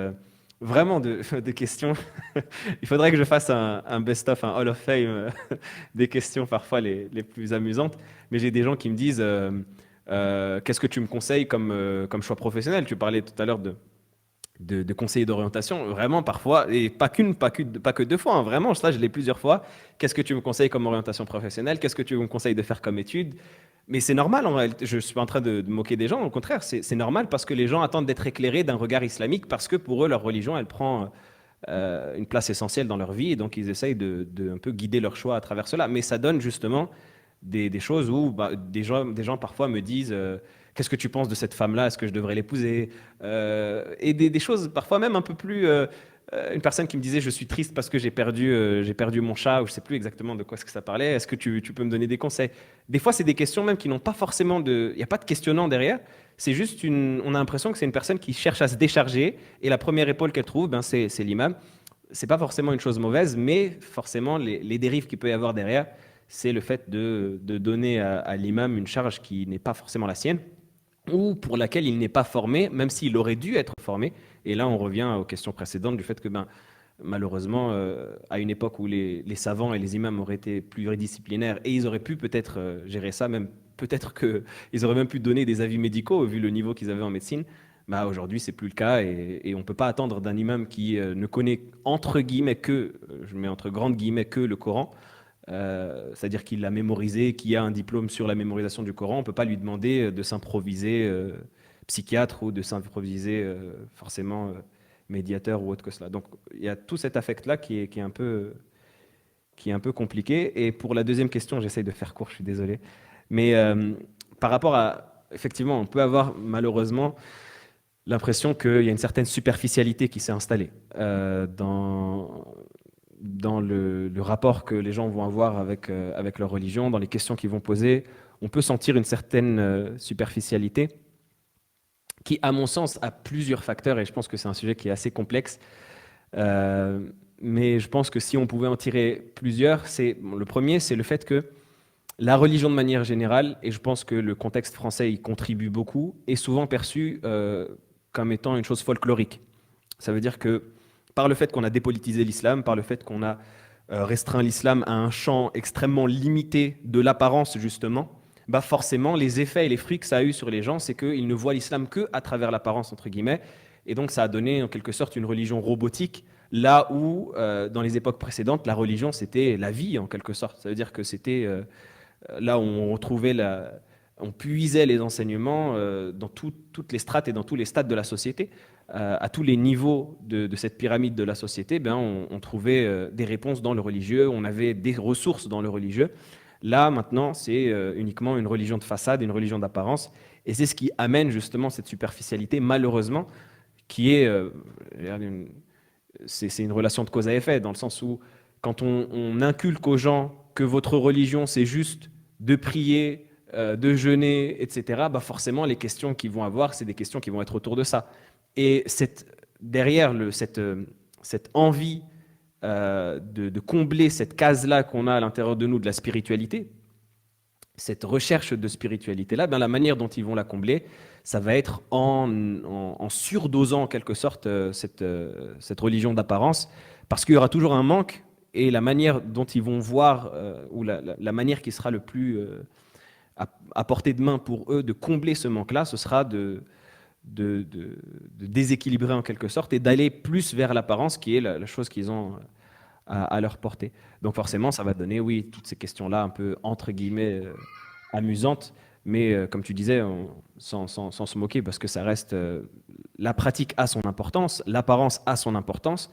vraiment de questions. Il faudrait que je fasse un best-of, un Hall of Fame des questions parfois les plus amusantes. Mais j'ai des gens qui me disent qu'est-ce que tu me conseilles comme choix professionnel? Tu parlais tout à l'heure de conseiller d'orientation, vraiment parfois, et pas que 2 fois, hein, vraiment, ça je l'ai plusieurs fois. Qu'est-ce que tu me conseilles comme orientation professionnelle? Qu'est-ce que tu me conseilles de faire comme étude? Mais c'est normal en réalité, je suis pas en train de moquer des gens, au contraire, c'est normal parce que les gens attendent d'être éclairés d'un regard islamique parce que pour eux, leur religion, elle prend une place essentielle dans leur vie et donc ils essayent de un peu guider leur choix à travers cela. Mais ça donne justement des choses où des gens parfois me disent qu'est-ce que tu penses de cette femme-là? Est-ce que je devrais l'épouser? Et des choses parfois même un peu plus. Une personne qui me disait je suis triste parce que j'ai perdu mon chat ou je sais plus exactement de quoi est-ce que ça parlait. Est-ce que tu peux me donner des conseils? Des fois, c'est des questions même qui n'ont pas forcément de. Il n'y a pas de questionnant derrière. C'est juste on a l'impression que c'est une personne qui cherche à se décharger et la première épaule qu'elle trouve, ben, c'est l'imam. C'est pas forcément une chose mauvaise, mais forcément les dérives qu'il peut y avoir derrière, c'est le fait de donner à l'imam une charge qui n'est pas forcément la sienne ou pour laquelle il n'est pas formé, même s'il aurait dû être formé. Et là, on revient aux questions précédentes du fait que, ben, malheureusement, à une époque où les savants et les imams auraient été pluridisciplinaires et ils auraient pu peut-être gérer ça, même peut-être qu'ils auraient même pu donner des avis médicaux vu le niveau qu'ils avaient en médecine. Bah, aujourd'hui, c'est plus le cas et on ne peut pas attendre d'un imam qui ne connaît entre guillemets que, je mets entre grandes guillemets, que le Coran, c'est-à-dire qu'il l'a mémorisé, qu'il a un diplôme sur la mémorisation du Coran. On ne peut pas lui demander de s'improviser psychiatre ou de s'improviser forcément médiateur ou autre que cela. Donc il y a tout cet affect-là qui est un peu compliqué. Et pour la deuxième question, j'essaye de faire court, je suis désolé. Mais par rapport à, effectivement, on peut avoir malheureusement l'impression qu'il y a une certaine superficialité qui s'est installée dans le rapport que les gens vont avoir avec leur religion, dans les questions qu'ils vont poser. On peut sentir une certaine superficialité qui, à mon sens, a plusieurs facteurs, et je pense que c'est un sujet qui est assez complexe. Mais je pense que si on pouvait en tirer plusieurs, le premier, c'est le fait que la religion de manière générale, et je pense que le contexte français y contribue beaucoup, est souvent perçue comme étant une chose folklorique. Ça veut dire que par le fait qu'on a dépolitisé l'islam, par le fait qu'on a restreint l'islam à un champ extrêmement limité de l'apparence, justement, bah forcément, les effets et les fruits que ça a eu sur les gens, c'est qu'ils ne voient l'islam que à travers l'apparence, entre guillemets. Et donc, ça a donné en quelque sorte une religion robotique, là où, dans les époques précédentes, la religion, c'était la vie, en quelque sorte. Ça veut dire que c'était là où on retrouvait on puisait les enseignements dans toutes les strates et dans tous les stades de la société. À tous les niveaux de cette pyramide de la société, ben, on trouvait des réponses dans le religieux, on avait des ressources dans le religieux. Là, maintenant, c'est uniquement une religion de façade, une religion d'apparence. Et c'est ce qui amène justement cette superficialité, malheureusement, qui est c'est une relation de cause à effet, dans le sens où quand on inculque aux gens que votre religion, c'est juste de prier, de jeûner, etc., bah forcément, les questions qu'ils vont avoir, c'est des questions qui vont être autour de ça. Et derrière cette envie de combler cette case-là qu'on a à l'intérieur de nous de la spiritualité, cette recherche de spiritualité-là, ben la manière dont ils vont la combler, ça va être en surdosant en quelque sorte cette religion d'apparence, parce qu'il y aura toujours un manque, et la manière dont ils vont voir, ou la manière qui sera le plus à portée de main pour eux de combler ce manque-là, ce sera de déséquilibrer en quelque sorte et d'aller plus vers l'apparence qui est la chose qu'ils ont à leur portée. Donc forcément, ça va donner, oui, toutes ces questions-là un peu, entre guillemets, amusantes, mais comme tu disais, sans se moquer, parce que ça reste, la pratique a son importance, l'apparence a son importance,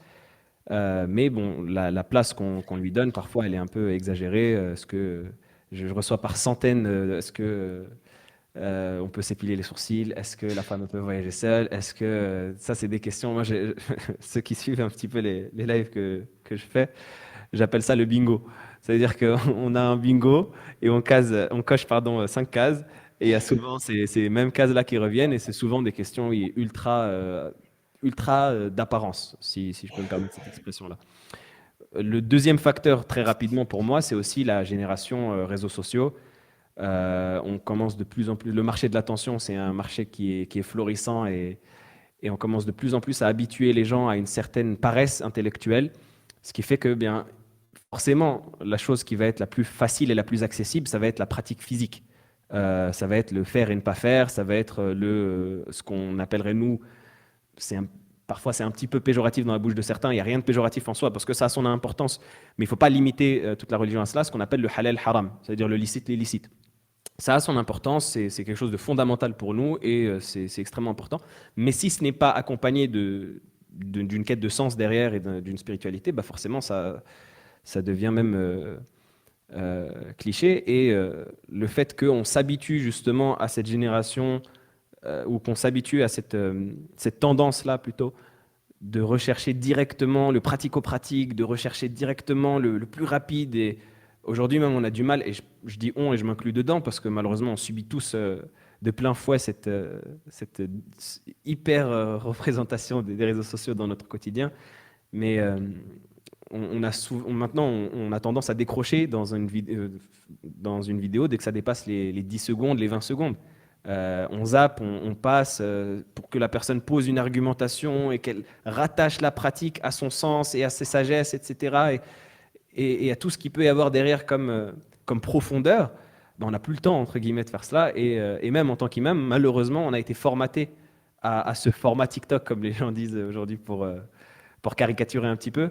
mais bon, la place qu'on lui donne, parfois, elle est un peu exagérée. Est-ce que je reçois par centaines, est-ce que on peut s'épiler les sourcils? Est-ce que la femme peut voyager seule? Est-ce que ça, c'est des questions. Moi, ceux qui suivent un petit peu les lives que je fais, j'appelle ça le bingo. Ça veut dire qu'on a un bingo et on coche pardon 5 cases et il y a souvent ces mêmes cases-là qui reviennent et c'est souvent des questions oui, ultra d'apparence, si je peux me permettre cette expression-là. Le deuxième facteur, très rapidement pour moi, c'est aussi la génération réseaux sociaux. On commence de plus en plus. Le marché de l'attention, c'est un marché qui est florissant et on commence de plus en plus à habituer les gens à une certaine paresse intellectuelle, ce qui fait que, bien, forcément, la chose qui va être la plus facile et la plus accessible, ça va être la pratique physique. Ça va être le faire et ne pas faire, ça va être ce qu'on appellerait nous, c'est parfois c'est un petit peu péjoratif dans la bouche de certains, il n'y a rien de péjoratif en soi parce que ça a son importance, mais il ne faut pas limiter toute la religion à cela, ce qu'on appelle le halal haram, c'est-à-dire le licite l'illicite. Ça a son importance, c'est quelque chose de fondamental pour nous et c'est extrêmement important. Mais si ce n'est pas accompagné d'une quête de sens derrière et d'une spiritualité, bah forcément ça devient même cliché. Et le fait qu'on s'habitue justement à cette génération ou qu'on s'habitue à cette tendance-là plutôt de rechercher directement le pratico-pratique, de rechercher directement le plus rapide. Et aujourd'hui même, on a du mal, et je dis on et je m'inclus dedans, parce que malheureusement, on subit tous de plein fouet cette hyper représentation des réseaux sociaux dans notre quotidien. Mais maintenant, on a tendance à décrocher dans une vidéo dès que ça dépasse les 10 secondes, les 20 secondes. On zappe, on passe pour que la personne pose une argumentation et qu'elle rattache la pratique à son sens et à ses sagesses, etc. Et à tout ce qu'il peut y avoir derrière comme profondeur. Ben, on n'a plus le temps, entre guillemets, de faire cela. Et même en tant qu'imam, malheureusement, on a été formaté à ce format TikTok, comme les gens disent aujourd'hui, pour caricaturer un petit peu.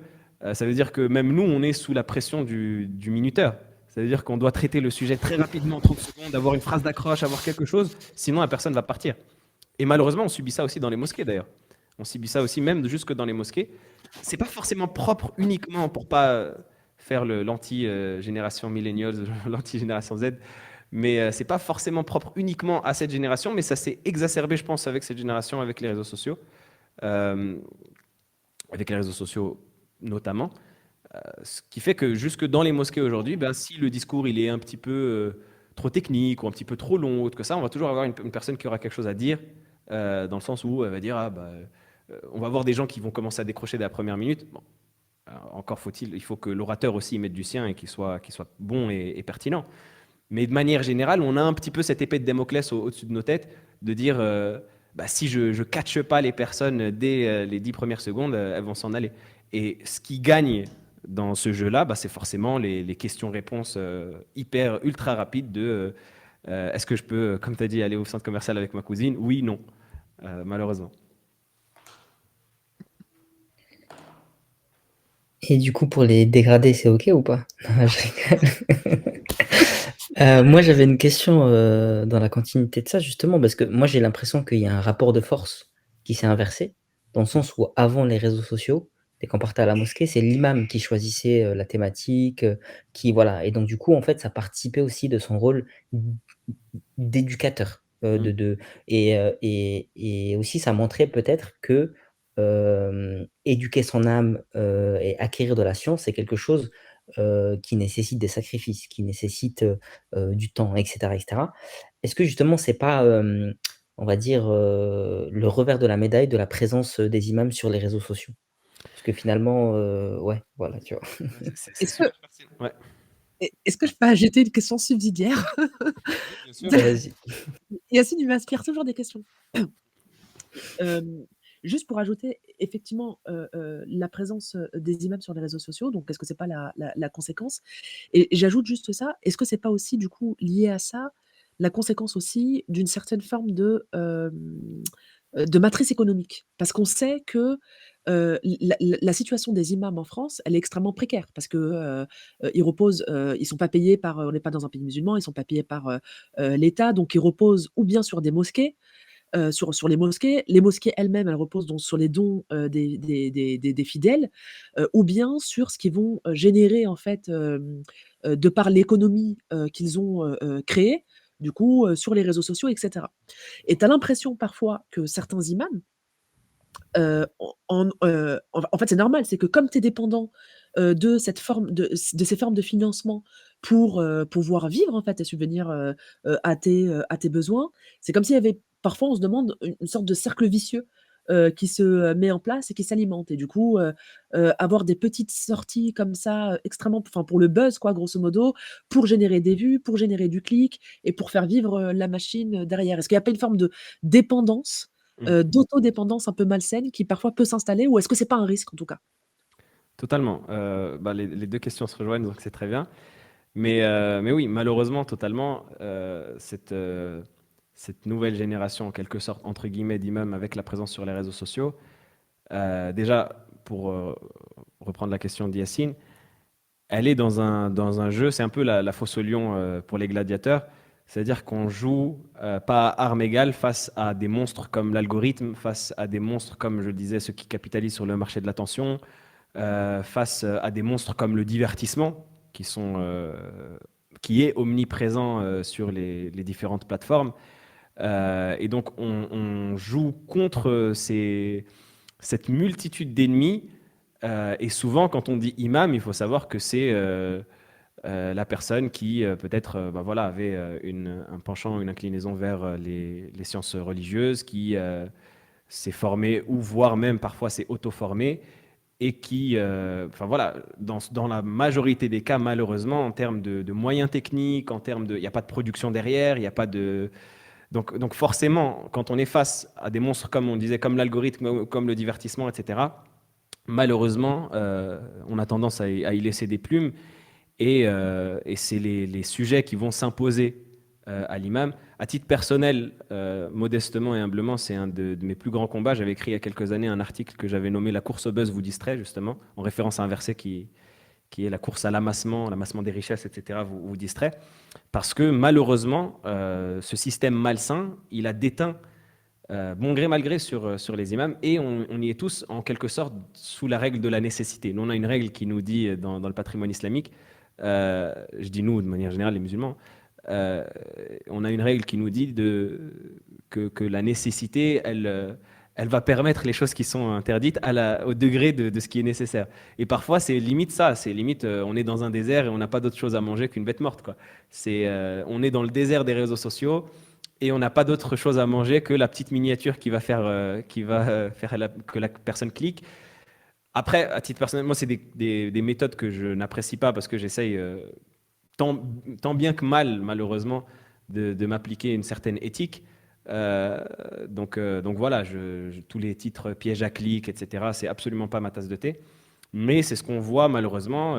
Ça veut dire que même nous, on est sous la pression du minuteur. Ça veut dire qu'on doit traiter le sujet très rapidement, en 30 secondes, avoir une phrase d'accroche, avoir quelque chose, sinon la personne va partir. Et malheureusement, on subit ça aussi dans les mosquées d'ailleurs. On subit ça aussi même jusque dans les mosquées. C'est pas forcément propre uniquement pour pas faire l'anti-génération millennials, l'anti-génération Z, mais c'est pas forcément propre uniquement à cette génération, mais ça s'est exacerbé, je pense, avec cette génération, avec les réseaux sociaux. Euh, avec les réseaux sociaux notamment. Ce qui fait que jusque dans les mosquées aujourd'hui, ben, si le discours il est un petit peu trop technique ou un petit peu trop long, autre que ça, on va toujours avoir une personne qui aura quelque chose à dire, dans le sens où elle va dire, ah, bah, on va avoir des gens qui vont commencer à décrocher dès la première minute. Bon, encore il faut que l'orateur aussi mette du sien et qu'il soit bon et pertinent. Mais de manière générale, on a un petit peu cette épée de Damoclès au-dessus de nos têtes de dire, bah, si je ne catche pas les personnes dès les 10 premières secondes, elles vont s'en aller. Et ce qui gagne dans ce jeu-là, bah, c'est forcément les questions-réponses hyper, ultra rapides de est-ce que je peux, comme tu as dit, aller au centre commercial avec ma cousine? Oui, non, malheureusement. Et du coup, pour les dégradés, c'est OK ou pas? Non, je rigole. Moi, j'avais une question dans la continuité de ça, justement, parce que moi, j'ai l'impression qu'il y a un rapport de force qui s'est inversé, dans le sens où avant les réseaux sociaux, dès qu'on partait à la mosquée, c'est l'imam qui choisissait la thématique, qui voilà. Et donc, du coup, en fait, ça participait aussi de son rôle d'éducateur, Mm. et aussi ça montrait peut-être que, éduquer son âme, et acquérir de la science, c'est quelque chose, qui nécessite des sacrifices, qui nécessite, du temps et cetera et cetera. Est-ce que justement c'est pas, on va dire, le revers de la médaille de la présence, des imams sur les réseaux sociaux? Parce que finalement, ouais, voilà, tu vois? C'est Est-ce que super pertinent. Ouais. est-ce que je peux ajouter une question subsidiaire? Oui, bien sûr. Vas-y. Yacine, il m'inspire toujours des questions. Hem, Juste pour ajouter, effectivement, la présence, des imams sur les réseaux sociaux, donc est-ce que c'est pas la conséquence? Et j'ajoute juste ça, est-ce que c'est pas aussi du coup lié à ça, la conséquence aussi d'une certaine forme de matrice économique? Parce qu'on sait que, la situation des imams en France, elle est extrêmement précaire parce que, ils reposent, ils sont pas payés par, on n'est pas dans un pays musulman, ils sont pas payés par, l'État, donc ils reposent ou bien sur des mosquées, sur les mosquées. Les mosquées elles-mêmes, elles reposent donc sur les dons, des fidèles, ou bien sur ce qu'ils vont, générer en fait, de par l'économie, qu'ils ont, créée, du coup, sur les réseaux sociaux et cetera. Et tu as l'impression parfois que certains imams, en fait, c'est normal, c'est que comme tu es dépendant, de cette forme de ces formes de financement pour, pouvoir vivre en fait et subvenir, à tes besoins, c'est comme s'il y avait parfois on se demande une sorte de cercle vicieux, qui se, met en place et qui s'alimente et du coup, avoir des petites sorties comme ça, extrêmement enfin pour le buzz quoi grosso modo, pour générer des vues, pour générer du clic et pour faire vivre, la machine, derrière. Est-ce qu'il y a pas une forme de dépendance, Mm. d'autodépendance un peu malsaine qui parfois peut s'installer ou est-ce que c'est pas un risque en tout cas? Totalement. Bah, les deux questions se rejoignent, donc c'est très bien. Mais oui, malheureusement, totalement, cette nouvelle génération, en quelque sorte, entre guillemets, d'imams avec la présence sur les réseaux sociaux, Déjà, pour reprendre la question d'Yacine, elle est dans un jeu, c'est un peu la fosse au lion pour les gladiateurs. C'est-à-dire qu'on joue pas à armes égales face à des monstres comme l'algorithme, face à des monstres comme, je le disais, ceux qui capitalisent sur le marché de l'attention, face à des monstres comme le divertissement, qui est omniprésent sur les différentes plateformes. Et donc, on joue contre cette multitude d'ennemis. Et souvent, quand on dit imam, il faut savoir que c'est la personne qui peut-être bah voilà, avait un penchant, une inclinaison vers les sciences religieuses, qui s'est formée ou voire même parfois s'est auto-formée et qui, enfin voilà, dans la majorité des cas, malheureusement, en termes de moyens techniques, en termes de, il n'y a pas de production derrière, il n'y a pas de, donc forcément, quand on est face à des monstres comme on disait, comme l'algorithme, comme le divertissement, etc. Malheureusement, on a tendance à y laisser des plumes et c'est les sujets qui vont s'imposer à l'imam. À titre personnel, modestement et humblement, c'est un de mes plus grands combats. J'avais écrit il y a quelques années un article que j'avais nommé La course au buzz vous distrait, justement, en référence à un verset qui est la course à l'amassement des richesses, etc., vous distrait. Parce que malheureusement, ce système malsain, il a déteint bon gré mal gré sur les imams et on y est tous en quelque sorte sous la règle de la nécessité. Nous, on a une règle qui nous dit dans le patrimoine islamique, je dis nous de manière générale, les musulmans, euh, on a une règle qui nous dit que la nécessité, elle va permettre les choses qui sont interdites au degré de ce qui est nécessaire. Et parfois, c'est limite ça, c'est limite, on est dans un désert et on n'a pas d'autre chose à manger qu'une bête morte, quoi. On est dans le désert des réseaux sociaux et on n'a pas d'autre chose à manger que la petite miniature qui va faire que la personne clique. Après, à titre personnel, moi, c'est des méthodes que je n'apprécie pas parce que j'essaye tant, tant bien que mal, malheureusement, de m'appliquer une certaine éthique. Euh, donc voilà, tous les titres pièges à clics, etc., c'est absolument pas ma tasse de thé. Mais c'est ce qu'on voit malheureusement.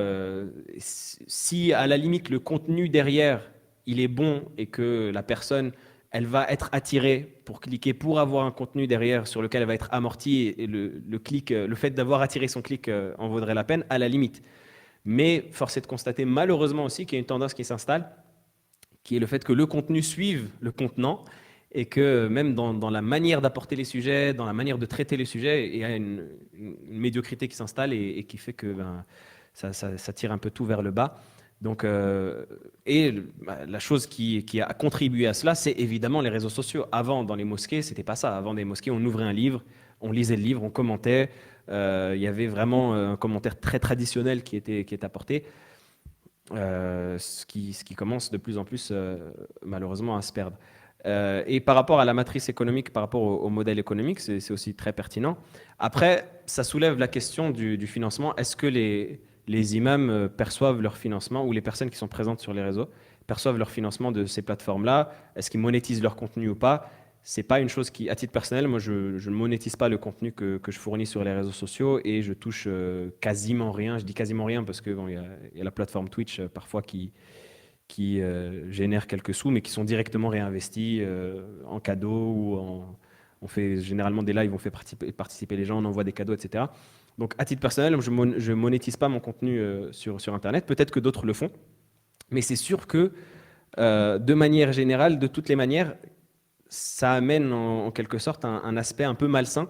Si à la limite le contenu derrière, il est bon et que la personne, elle va être attirée pour cliquer, pour avoir un contenu derrière sur lequel elle va être amortie et le clic, le fait d'avoir attiré son clic en vaudrait la peine, à la limite. Mais force est de constater malheureusement aussi qu'il y a une tendance qui s'installe, qui est le fait que le contenu suive le contenant et que même dans la manière d'apporter les sujets, dans la manière de traiter les sujets, il y a une médiocrité qui s'installe et qui fait que ça tire un peu tout vers le bas. Donc, la chose qui a contribué à cela, c'est évidemment les réseaux sociaux. Avant, dans les mosquées, c'était pas ça. Avant des mosquées, on ouvrait un livre, on lisait le livre, on commentait. Il y avait vraiment un commentaire très traditionnel qui est apporté, ce qui commence de plus en plus malheureusement à se perdre. Et par rapport à la matrice économique, par rapport au modèle économique, c'est aussi très pertinent. Après, ça soulève la question du financement. Est-ce que les imams perçoivent leur financement ou les personnes qui sont présentes sur les réseaux perçoivent leur financement de ces plateformes-là? Est-ce qu'ils monétisent leur contenu ou pas? C'est pas une chose qui, à titre personnel, moi je ne monétise pas le contenu que je fournis sur les réseaux sociaux et je touche quasiment rien. Je dis quasiment rien parce que bon, il y a la plateforme Twitch parfois qui génèrent quelques sous, mais qui sont directement réinvestis en cadeaux on fait généralement des lives, on fait participer les gens, on envoie des cadeaux, etc. Donc à titre personnel, je monétise pas mon contenu sur Internet. Peut-être que d'autres le font, mais c'est sûr que de manière générale, de toutes les manières, ça amène en quelque sorte un aspect un peu malsain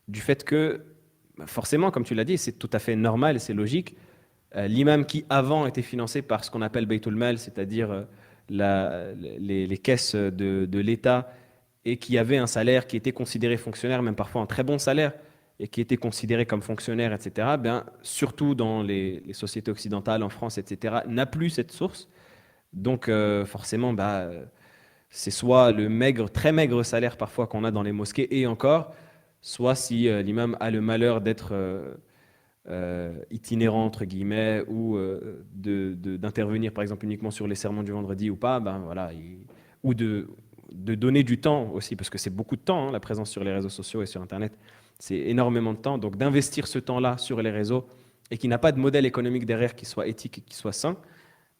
du fait que, bah, forcément, comme tu l'as dit, c'est tout à fait normal, c'est logique. L'imam qui avant était financé par ce qu'on appelle Baytul Mal, c'est-à-dire les caisses de l'État, et qui avait un salaire qui était considéré fonctionnaire, même parfois un très bon salaire, et qui était considéré comme fonctionnaire, etc., bien, surtout dans les sociétés occidentales, en France, etc., n'a plus cette source. Donc forcément, bah, c'est soit le maigre, très maigre salaire parfois qu'on a dans les mosquées, et encore, soit si l'imam a le malheur d'être itinérant, entre guillemets, ou d'intervenir par exemple uniquement sur les sermons du vendredi ou pas, ben voilà, ou de donner du temps aussi, parce que c'est beaucoup de temps, hein, la présence sur les réseaux sociaux et sur Internet, c'est énormément de temps, donc d'investir ce temps-là sur les réseaux et qui n'a pas de modèle économique derrière qui soit éthique et qui soit sain,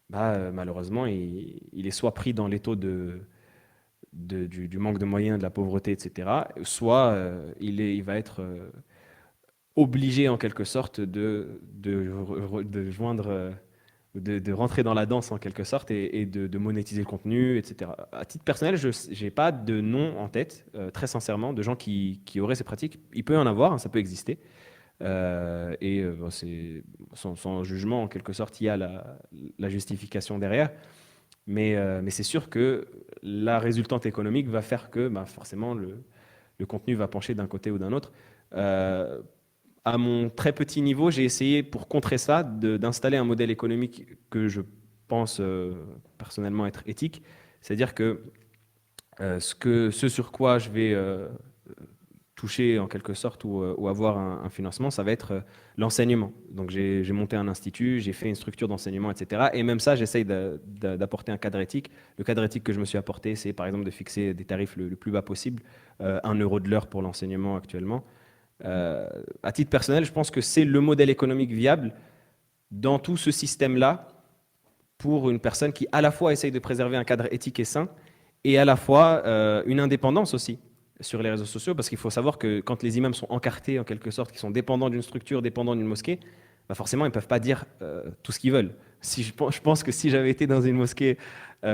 bah, malheureusement, il est soit pris dans l'étau du manque de moyens, de la pauvreté, etc., soit il va être obligé en quelque sorte de joindre, de rentrer dans la danse en quelque sorte et de monétiser le contenu, etc. À titre personnel, je n'ai pas de nom en tête, très sincèrement, de gens qui auraient ces pratiques. Il peut y en avoir, hein, ça peut exister. Bon, c'est sans jugement, en quelque sorte, il y a la justification derrière. Mais c'est sûr que la résultante économique va faire que bah, forcément le contenu va pencher d'un côté ou d'un autre. Euh, à mon très petit niveau, j'ai essayé pour contrer ça d'installer un modèle économique que je pense personnellement être éthique. C'est-à-dire que ce sur quoi je vais toucher en quelque sorte ou avoir un financement, ça va être l'enseignement. Donc j'ai monté un institut, j'ai fait une structure d'enseignement, etc. Et même ça, j'essaye d'apporter un cadre éthique. Le cadre éthique que je me suis apporté, c'est par exemple de fixer des tarifs le plus bas possible, 1 euro de l'heure pour l'enseignement actuellement. À titre personnel, je pense que c'est le modèle économique viable dans tout ce système-là pour une personne qui à la fois essaye de préserver un cadre éthique et sain et à la fois une indépendance aussi sur les réseaux sociaux, parce qu'il faut savoir que quand les imams sont encartés en quelque sorte, qui sont dépendants d'une structure, dépendants d'une mosquée, bah forcément ils ne peuvent pas dire tout ce qu'ils veulent. Si je pense que si j'avais été dans une mosquée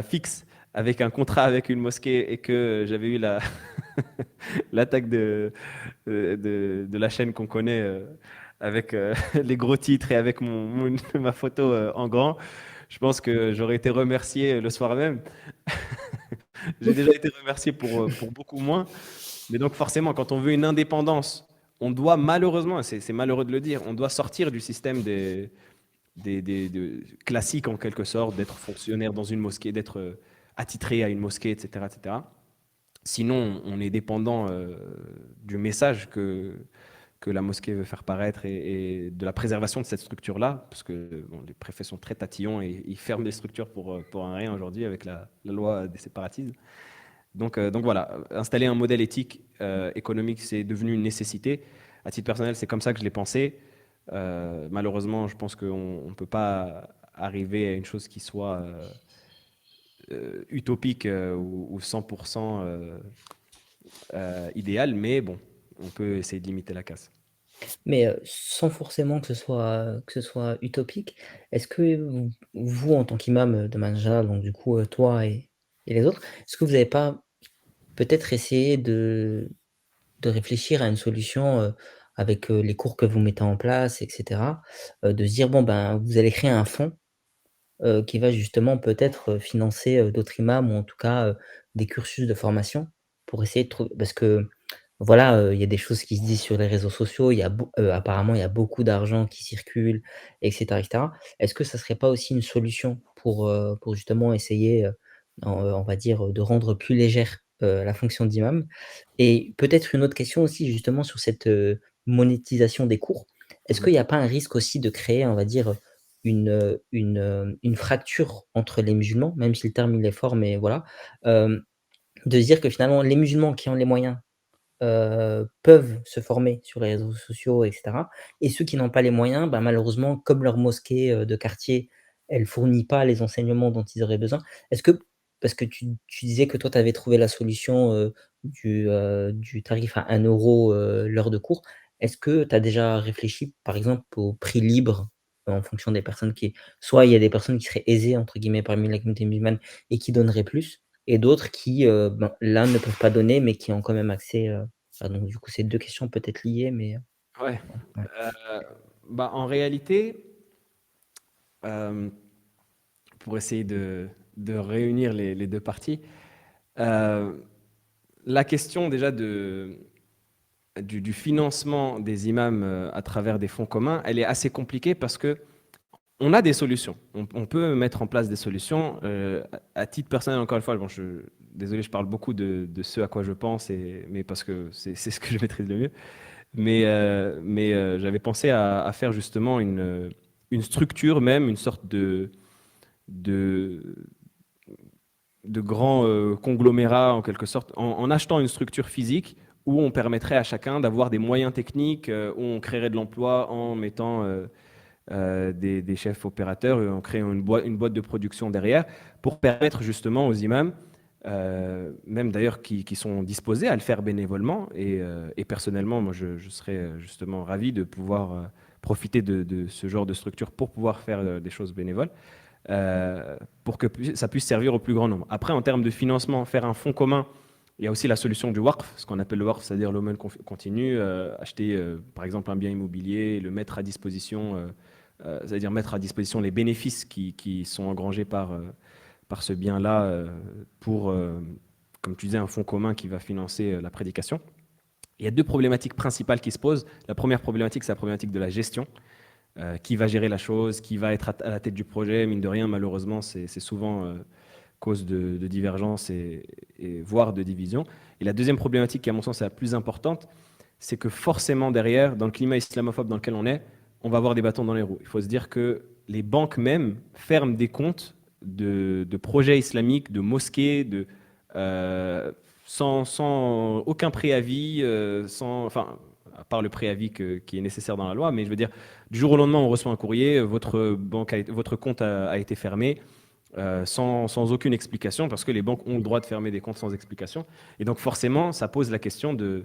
fixe, avec un contrat avec une mosquée et que j'avais eu l'attaque de la chaîne qu'on connaît avec les gros titres et avec ma photo en grand, je pense que j'aurais été remercié le soir même. J'ai déjà été remercié pour beaucoup moins. Mais donc forcément, quand on veut une indépendance, on doit malheureusement, c'est malheureux de le dire, on doit sortir du système classiques en quelque sorte, d'être fonctionnaire dans une mosquée, d'être attitré à une mosquée, etc., etc. Sinon, on est dépendant du message que la mosquée veut faire paraître et de la préservation de cette structure-là, parce que bon, les préfets sont très tatillons et ils ferment les structures pour un rien aujourd'hui avec la loi des séparatismes. Donc voilà, installer un modèle éthique économique, c'est devenu une nécessité. À titre personnel, c'est comme ça que je l'ai pensé. Malheureusement, je pense qu'on ne peut pas arriver à une chose qui soit utopique ou 100% idéale, mais bon, on peut essayer de limiter la casse. Mais, sans forcément que ce soit utopique, est-ce que vous en tant qu'imam, de manière générale, donc du coup, toi et les autres, est-ce que vous n'avez pas peut-être essayé de réfléchir à une solution, avec, les cours que vous mettez en place et cetera, de se dire: «Bon, ben, vous allez créer un fonds, qui va justement peut-être, financer, d'autres imams ou en tout cas, des cursus de formation pour essayer de trouver parce que voilà, il y a des choses qui se disent sur les réseaux sociaux, il y a apparemment il y a beaucoup d'argent qui circule et cetera et cetera. Est-ce que ça serait pas aussi une solution pour justement essayer, on va dire, de rendre plus légère, la fonction d'imam? Et peut-être une autre question aussi justement sur cette, monétisation des cours. Est-ce Mhm. qu'il n'y a pas un risque aussi de créer, on va dire, une fracture entre les musulmans? Même si le terme il est fort, mais voilà. De se dire que finalement les musulmans qui ont les moyens peuvent se former sur les réseaux sociaux et cetera et ceux qui n'ont pas les moyens, bah, malheureusement, comme leur mosquée, de quartier, elle fournit pas les enseignements dont ils auraient besoin. Est-ce que parce que tu disais que toi, tu avais trouvé la solution, du tarif à 1 € l'heure de cours. Est-ce que tu as déjà réfléchi, par exemple, au prix libre, en fonction des personnes qui soit il y a des personnes qui seraient «aisées» entre guillemets parmi la communauté musulmane et qui donneraient plus et d'autres qui, ben, là, ne peuvent pas donner mais qui ont quand même accès, donc du coup, c'est 2 questions peut-être liées, mais Ouais. ouais, ouais. Euh, Bah, en réalité, euh, pour essayer de réunir les deux parties, euh, la question déjà du financement des imams à travers des fonds communs, elle est assez compliquée parce que on a des solutions. On peut mettre en place des solutions. À titre personnel, encore une fois, bon, désolé, je parle beaucoup de ce à quoi je pense, mais parce que c'est ce que je maîtrise le mieux. Mais j'avais pensé à faire justement une structure, même une sorte de, de grand conglomérat, en quelque sorte, en achetant une structure physique où on permettrait à chacun d'avoir des moyens techniques, où on créerait de l'emploi en mettant des chefs opérateurs, en créant une boîte de production derrière, pour permettre justement aux imams même d'ailleurs qui sont disposés à le faire bénévolement. Et personnellement, moi, je serais justement ravi de pouvoir profiter de ce genre de structure pour pouvoir faire des choses bénévoles, pour que ça puisse servir au plus grand nombre. Après, en termes de financement, faire un fonds commun, il y a aussi la solution du WARF, ce qu'on appelle le WARF, c'est-à-dire l'aumône continue, acheter par exemple un bien immobilier, le mettre à disposition, c'est-à-dire mettre à disposition les bénéfices qui sont engrangés par ce bien-là pour, comme tu disais, un fonds commun qui va financer la prédication. Il y a deux problématiques principales qui se posent. La première problématique, c'est la problématique de la gestion. Qui va gérer la chose, qui va être à la tête du projet. Mine de rien, malheureusement, c'est souvent cause de divergences et voire de division. Et la deuxième problématique, qui à mon sens est la plus importante, c'est que forcément derrière, dans le climat islamophobe dans lequel on va avoir des bâtons dans les roues. Il faut se dire que les banques même ferment des comptes de projets islamiques, de mosquées, sans aucun préavis, enfin, à part le préavis qui est nécessaire dans la loi, mais je veux dire, du jour au lendemain, on reçoit un courrier, votre compte a été fermé, sans aucune explication, parce que les banques ont le droit de fermer des comptes sans explication. Et donc forcément, ça pose la question de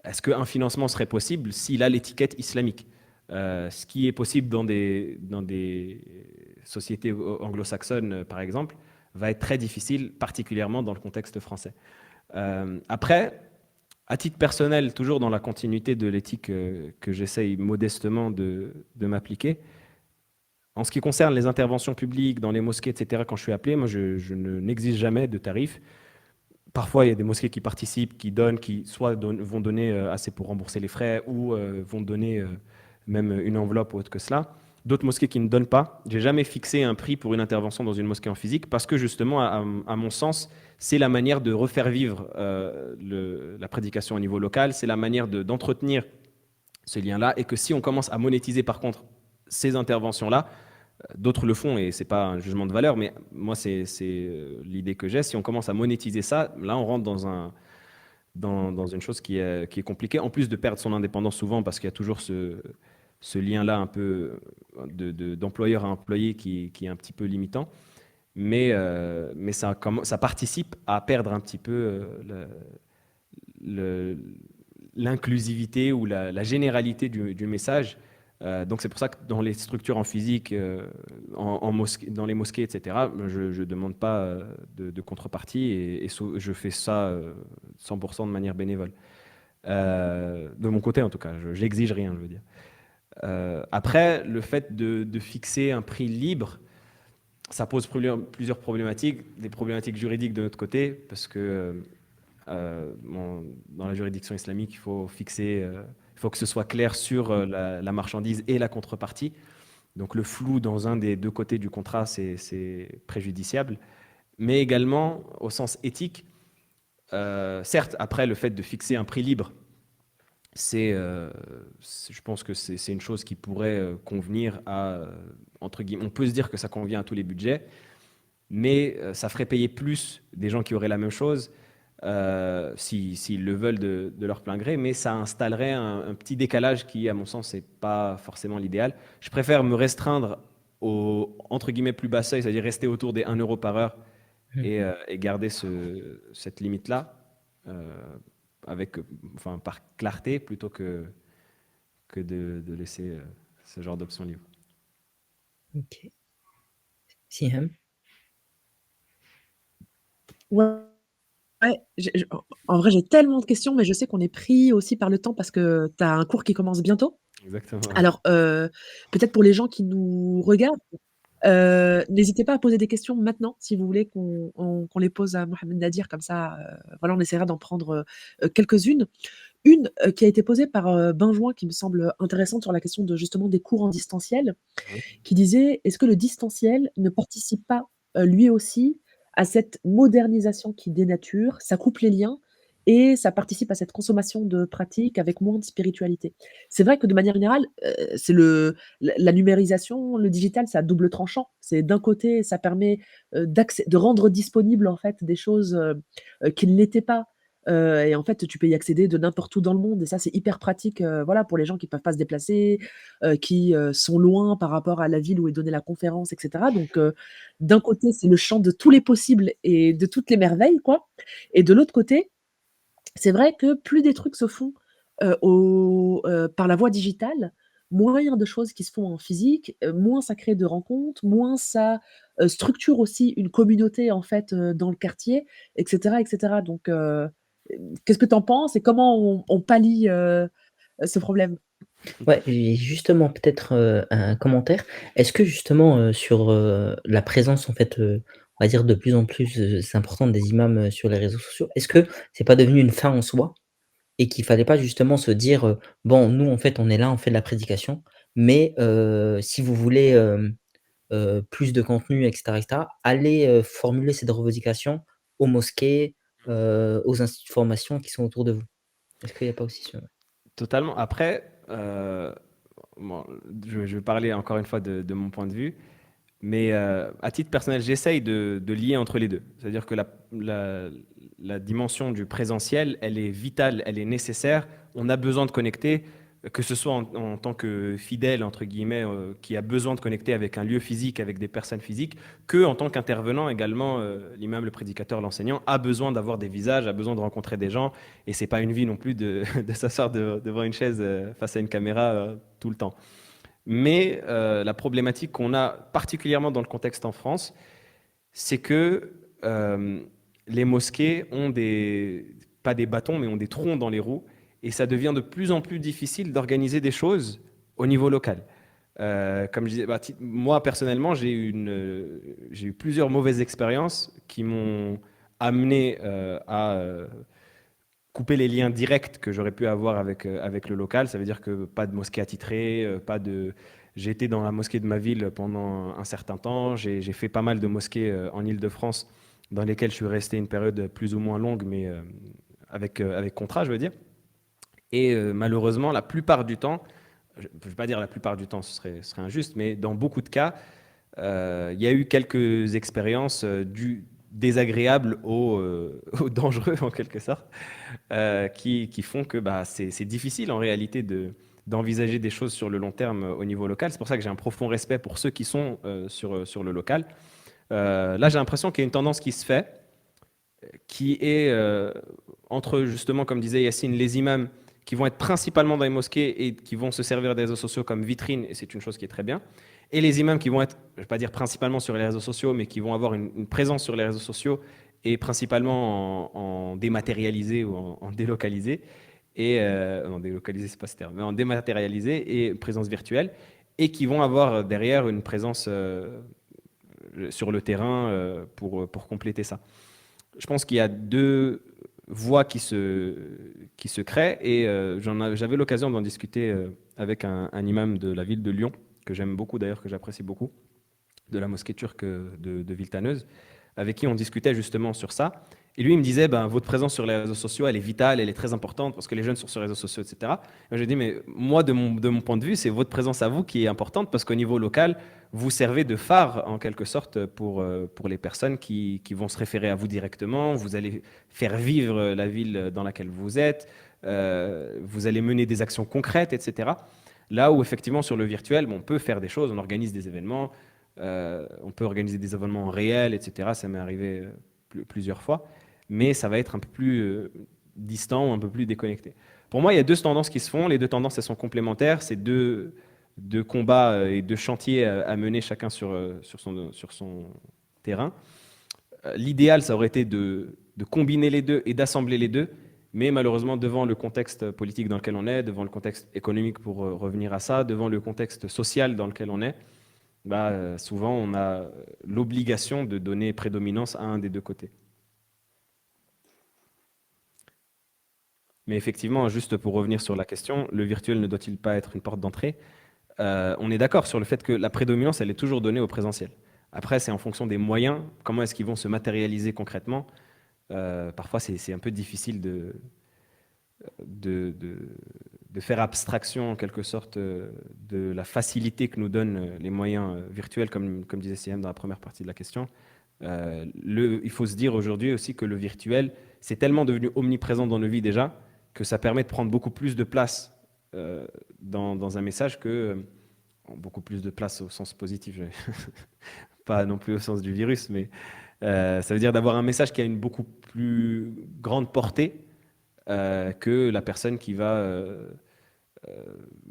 est-ce qu'un financement serait possible s'il a l'étiquette islamique? Ce qui est possible dans des sociétés anglo-saxonnes, par exemple, va être très difficile, particulièrement dans le contexte français. Après, à titre personnel, toujours dans la continuité de l'éthique que j'essaye modestement de m'appliquer, en ce qui concerne les interventions publiques dans les mosquées, etc., quand je suis appelé, moi, je n'exige jamais de tarifs. Parfois, il y a des mosquées qui participent, qui donnent, qui soit vont donner assez pour rembourser les frais ou vont donner même une enveloppe ou autre que cela. D'autres mosquées qui ne donnent pas. J'ai jamais fixé un prix pour une intervention dans une mosquée en physique parce que justement, à mon sens, c'est la manière de refaire vivre la prédication au niveau local, c'est la manière d'entretenir ce lien-là et que si on commence à monétiser par contre ces interventions-là, d'autres le font et c'est pas un jugement de valeur, mais moi c'est l'idée que j'ai. Si on commence à monétiser ça, là on rentre dans une chose qui est compliquée. En plus de perdre son indépendance souvent parce qu'il y a toujours ce lien-là un peu d'employeur à employé qui est un petit peu limitant. Mais ça participe à perdre un petit peu l'inclusivité ou la généralité du message. Donc c'est pour ça que dans les structures en physique, dans les mosquées, etc., je ne demande pas de contrepartie et je fais ça 100% de manière bénévole. De mon côté en tout cas, je n'exige rien, je veux dire. Après, le fait de fixer un prix libre, ça pose plusieurs problématiques, des problématiques juridiques de notre côté, parce que dans la juridiction islamique, il faut que ce soit clair sur la marchandise et la contrepartie. Donc le flou dans un des deux côtés du contrat, c'est préjudiciable. Mais également, au sens éthique, certes, après, le fait de fixer un prix libre, je pense que c'est une chose qui pourrait convenir à, entre guillemets, on peut se dire que ça convient à tous les budgets, mais ça ferait payer plus des gens qui auraient la même chose s'ils le veulent de leur plein gré, mais ça installerait un petit décalage qui, à mon sens, n'est pas forcément l'idéal. Je préfère me restreindre au, entre guillemets, plus bas seuil, c'est-à-dire rester autour des 1 euro par heure et garder cette limite-là par clarté plutôt que de laisser ce genre d'option libre. Ok. Siham? Ouais, en vrai, j'ai tellement de questions, mais je sais qu'on est pris aussi par le temps parce que tu as un cours qui commence bientôt. Exactement. Alors, peut-être pour les gens qui nous regardent, n'hésitez pas à poser des questions maintenant, si vous voulez qu'on les pose à Mohamed Nadir, comme ça, voilà, on essaiera d'en prendre quelques-unes. Une qui a été posée par Benjoin, qui me semble intéressante sur la question de justement des cours en distanciel, qui disait: «Est-ce que le distanciel ne participe pas, lui aussi, à cette modernisation qui dénature, ça coupe les liens et ça participe à cette consommation de pratiques avec moins de spiritualité?» C'est vrai que de manière générale, c'est la numérisation, le digital, c'est à double tranchant. C'est d'un côté, ça permet, de rendre disponibles en fait des choses, qui ne l'étaient pas, et en fait, tu peux y accéder de n'importe où dans le monde et ça, c'est hyper pratique, voilà, pour les gens qui peuvent pas se déplacer, qui, sont loin par rapport à la ville où est donnée la conférence et cetera donc d'un côté, c'est le champ de tous les possibles et de toutes les merveilles, quoi et de l'autre côté, c'est vrai que plus des trucs se font, par la voie digitale, moins il y a de choses qui se font en physique, moins ça crée de rencontres, moins ça, structure aussi une communauté, en fait, dans le quartier et cetera donc qu'est-ce que tu en penses et comment on pallie, ce problème? Ouais, et justement peut-être, un commentaire. Est-ce que justement, sur, la présence en fait, on va dire de plus en plus, importante des imams, sur les réseaux sociaux, est-ce que c'est pas devenu une fin en soi? Et qu'il fallait pas justement se dire, «Bon, nous en fait on est là, on fait de la prédication, mais si vous voulez, plus de contenu et cetera, allez, formuler cette revendication aux mosquées, aux instituts de formation qui sont autour de vous». Est-ce qu'il y a pas aussi ce Totalement. Après, bon, je vais parler encore une fois de mon point de vue, mais à titre personnel, j'essaye de lier entre les deux. C'est-à-dire que la dimension du présentiel, elle est vitale, elle est nécessaire. On a besoin de connecter, que ce soit en tant que fidèle, entre guillemets, qui a besoin de connecter avec un lieu physique, avec des personnes physiques, que en tant qu'intervenant également, l'imam, le prédicateur, l'enseignant, a besoin d'avoir des visages, a besoin de rencontrer des gens. Et c'est pas une vie non plus de, de s'asseoir devant une chaise face à une caméra tout le temps. Mais la problématique qu'on a particulièrement dans le contexte en France, c'est que les mosquées ont pas des bâtons, mais ont des troncs dans les roues, et ça devient de plus en plus difficile d'organiser des choses au niveau local. Comme je disais, moi personnellement, j'ai eu plusieurs mauvaises expériences qui m'ont amené à couper les liens directs que j'aurais pu avoir avec le local. Ça veut dire que pas de mosquée attitrée, pas de... J'ai été dans la mosquée de ma ville pendant un certain temps. J'ai fait pas mal de mosquées en Île-de-France dans lesquelles je suis resté une période plus ou moins longue, mais avec contrat, je veux dire. Et malheureusement, la plupart du temps, je ne vais pas dire la plupart du temps, ce serait injuste, mais dans beaucoup de cas, il y a eu quelques expériences du désagréable au dangereux en quelque sorte, qui font que bah, c'est difficile en réalité d'envisager des choses sur le long terme au niveau local. C'est pour ça que j'ai un profond respect pour ceux qui sont sur le local. Là, j'ai l'impression qu'il y a une tendance qui se fait, qui est entre justement, comme disait Yacine, les imams qui vont être principalement dans les mosquées et qui vont se servir des réseaux sociaux comme vitrine, et c'est une chose qui est très bien, et les imams qui vont être, je ne vais pas dire principalement sur les réseaux sociaux, mais qui vont avoir une présence sur les réseaux sociaux et principalement en dématérialisé ou en délocalisé, et en délocalisé, c'est pas ce terme, mais en dématérialisé et présence virtuelle, et qui vont avoir derrière une présence sur le terrain pour compléter ça. Je pense qu'il y a deux voies qui se créent et j'avais l'occasion d'en discuter avec un imam de la ville de Lyon, que j'aime beaucoup d'ailleurs, que j'apprécie beaucoup, de la mosquée turque de Villetaneuse, avec qui on discutait justement sur ça. Et lui, il me disait, ben, votre présence sur les réseaux sociaux, elle est vitale, elle est très importante parce que les jeunes sont sur les réseaux sociaux, etc. Et j'ai dit, mais moi, de mon point de vue, c'est votre présence à vous qui est importante parce qu'au niveau local, vous servez de phare en quelque sorte pour les personnes qui vont se référer à vous directement. Vous allez faire vivre la ville dans laquelle vous êtes. Vous allez mener des actions concrètes, etc. Là où effectivement sur le virtuel, bon, on peut faire des choses, on organise des événements, on peut organiser des événements réels, etc. Ça m'est arrivé plusieurs fois, mais ça va être un peu plus distant ou un peu plus déconnecté. Pour moi, il y a deux tendances qui se font. Les deux tendances, elles sont complémentaires. C'est deux combats et deux chantiers à mener chacun sur son terrain. L'idéal, ça aurait été de combiner les deux et d'assembler les deux. Mais malheureusement, devant le contexte politique dans lequel on est, devant le contexte économique pour revenir à ça, devant le contexte social dans lequel on est, bah, souvent on a l'obligation de donner prédominance à un des deux côtés. Mais effectivement, juste pour revenir sur la question, le virtuel ne doit-il pas être une porte d'entrée? On est d'accord sur le fait que la prédominance, elle est toujours donnée au présentiel. Après, c'est en fonction des moyens, comment est-ce qu'ils vont se matérialiser concrètement. Parfois, c'est un peu difficile de, de, de faire abstraction en quelque sorte de la facilité que nous donnent les moyens virtuels, comme disait CM dans la première partie de la question, Il faut se dire aujourd'hui aussi que le virtuel, c'est tellement devenu omniprésent dans nos vies déjà, que ça permet de prendre beaucoup plus de place dans un message beaucoup plus de place au sens positif, pas non plus au sens du virus, mais ça veut dire d'avoir un message qui a une beaucoup plus grande portée que la personne qui va,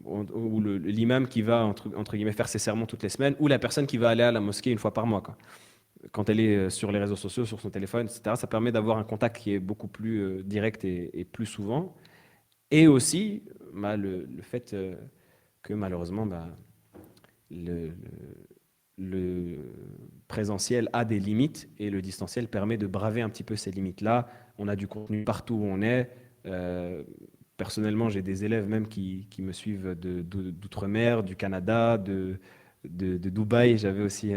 ou l'imam qui va, entre guillemets, faire ses sermons toutes les semaines, ou la personne qui va aller à la mosquée une fois par mois, quoi. Quand elle est sur les réseaux sociaux, sur son téléphone, etc., ça permet d'avoir un contact qui est beaucoup plus direct et plus souvent. Et aussi, le fait que malheureusement, le, le présentiel a des limites et le distanciel permet de braver un petit peu ces limites-là. On a du contenu partout où on est. Euh, Personnellement, j'ai des élèves même qui me suivent d'outre-mer, du Canada, de Dubaï. J'avais aussi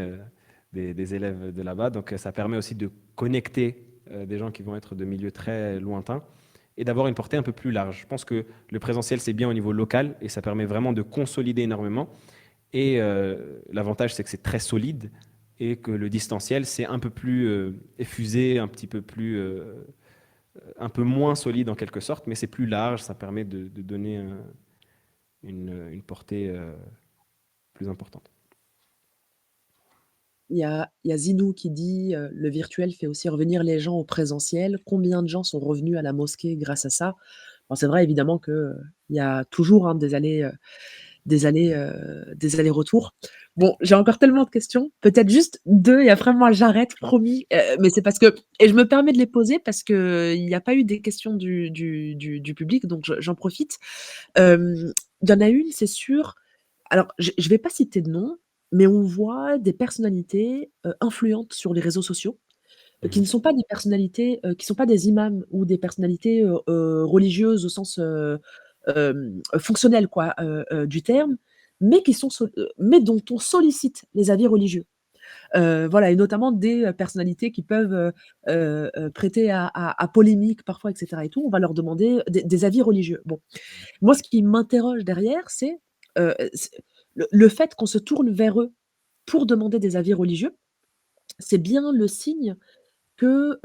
des élèves de là-bas. Donc, ça permet aussi de connecter des gens qui vont être de milieux très lointains et d'avoir une portée un peu plus large. Je pense que le présentiel, c'est bien au niveau local et ça permet vraiment de consolider énormément. Et l'avantage, c'est que c'est très solide et que le distanciel, c'est un peu plus effusé, un petit peu plus, un peu moins solide en quelque sorte, mais c'est plus large, ça permet de donner une portée plus importante. Il y a Zinou qui dit le virtuel fait aussi revenir les gens au présentiel. Combien de gens sont revenus à la mosquée grâce à ça? Bon, c'est vrai évidemment qu'il y a toujours hein, des allers-retours. Bon, j'ai encore tellement de questions. Peut-être juste deux et après moi j'arrête, promis. Mais c'est parce que et je me permets de les poser parce que il n'y a pas eu des questions du public, donc j'en profite. Il y en a une, c'est sûr. Alors, je vais pas citer de nom, mais on voit des personnalités influentes sur les réseaux sociaux qui Mhm. ne sont pas des personnalités, qui sont pas des imams ou des personnalités religieuses au sens fonctionnel quoi, du terme, mais mais dont on sollicite les avis religieux. Voilà, et notamment des personnalités qui peuvent prêter à polémique parfois, etc. Et tout. On va leur demander des avis religieux. Bon, moi, ce qui m'interroge derrière, c'est le fait qu'on se tourne vers eux pour demander des avis religieux, c'est bien le signe que,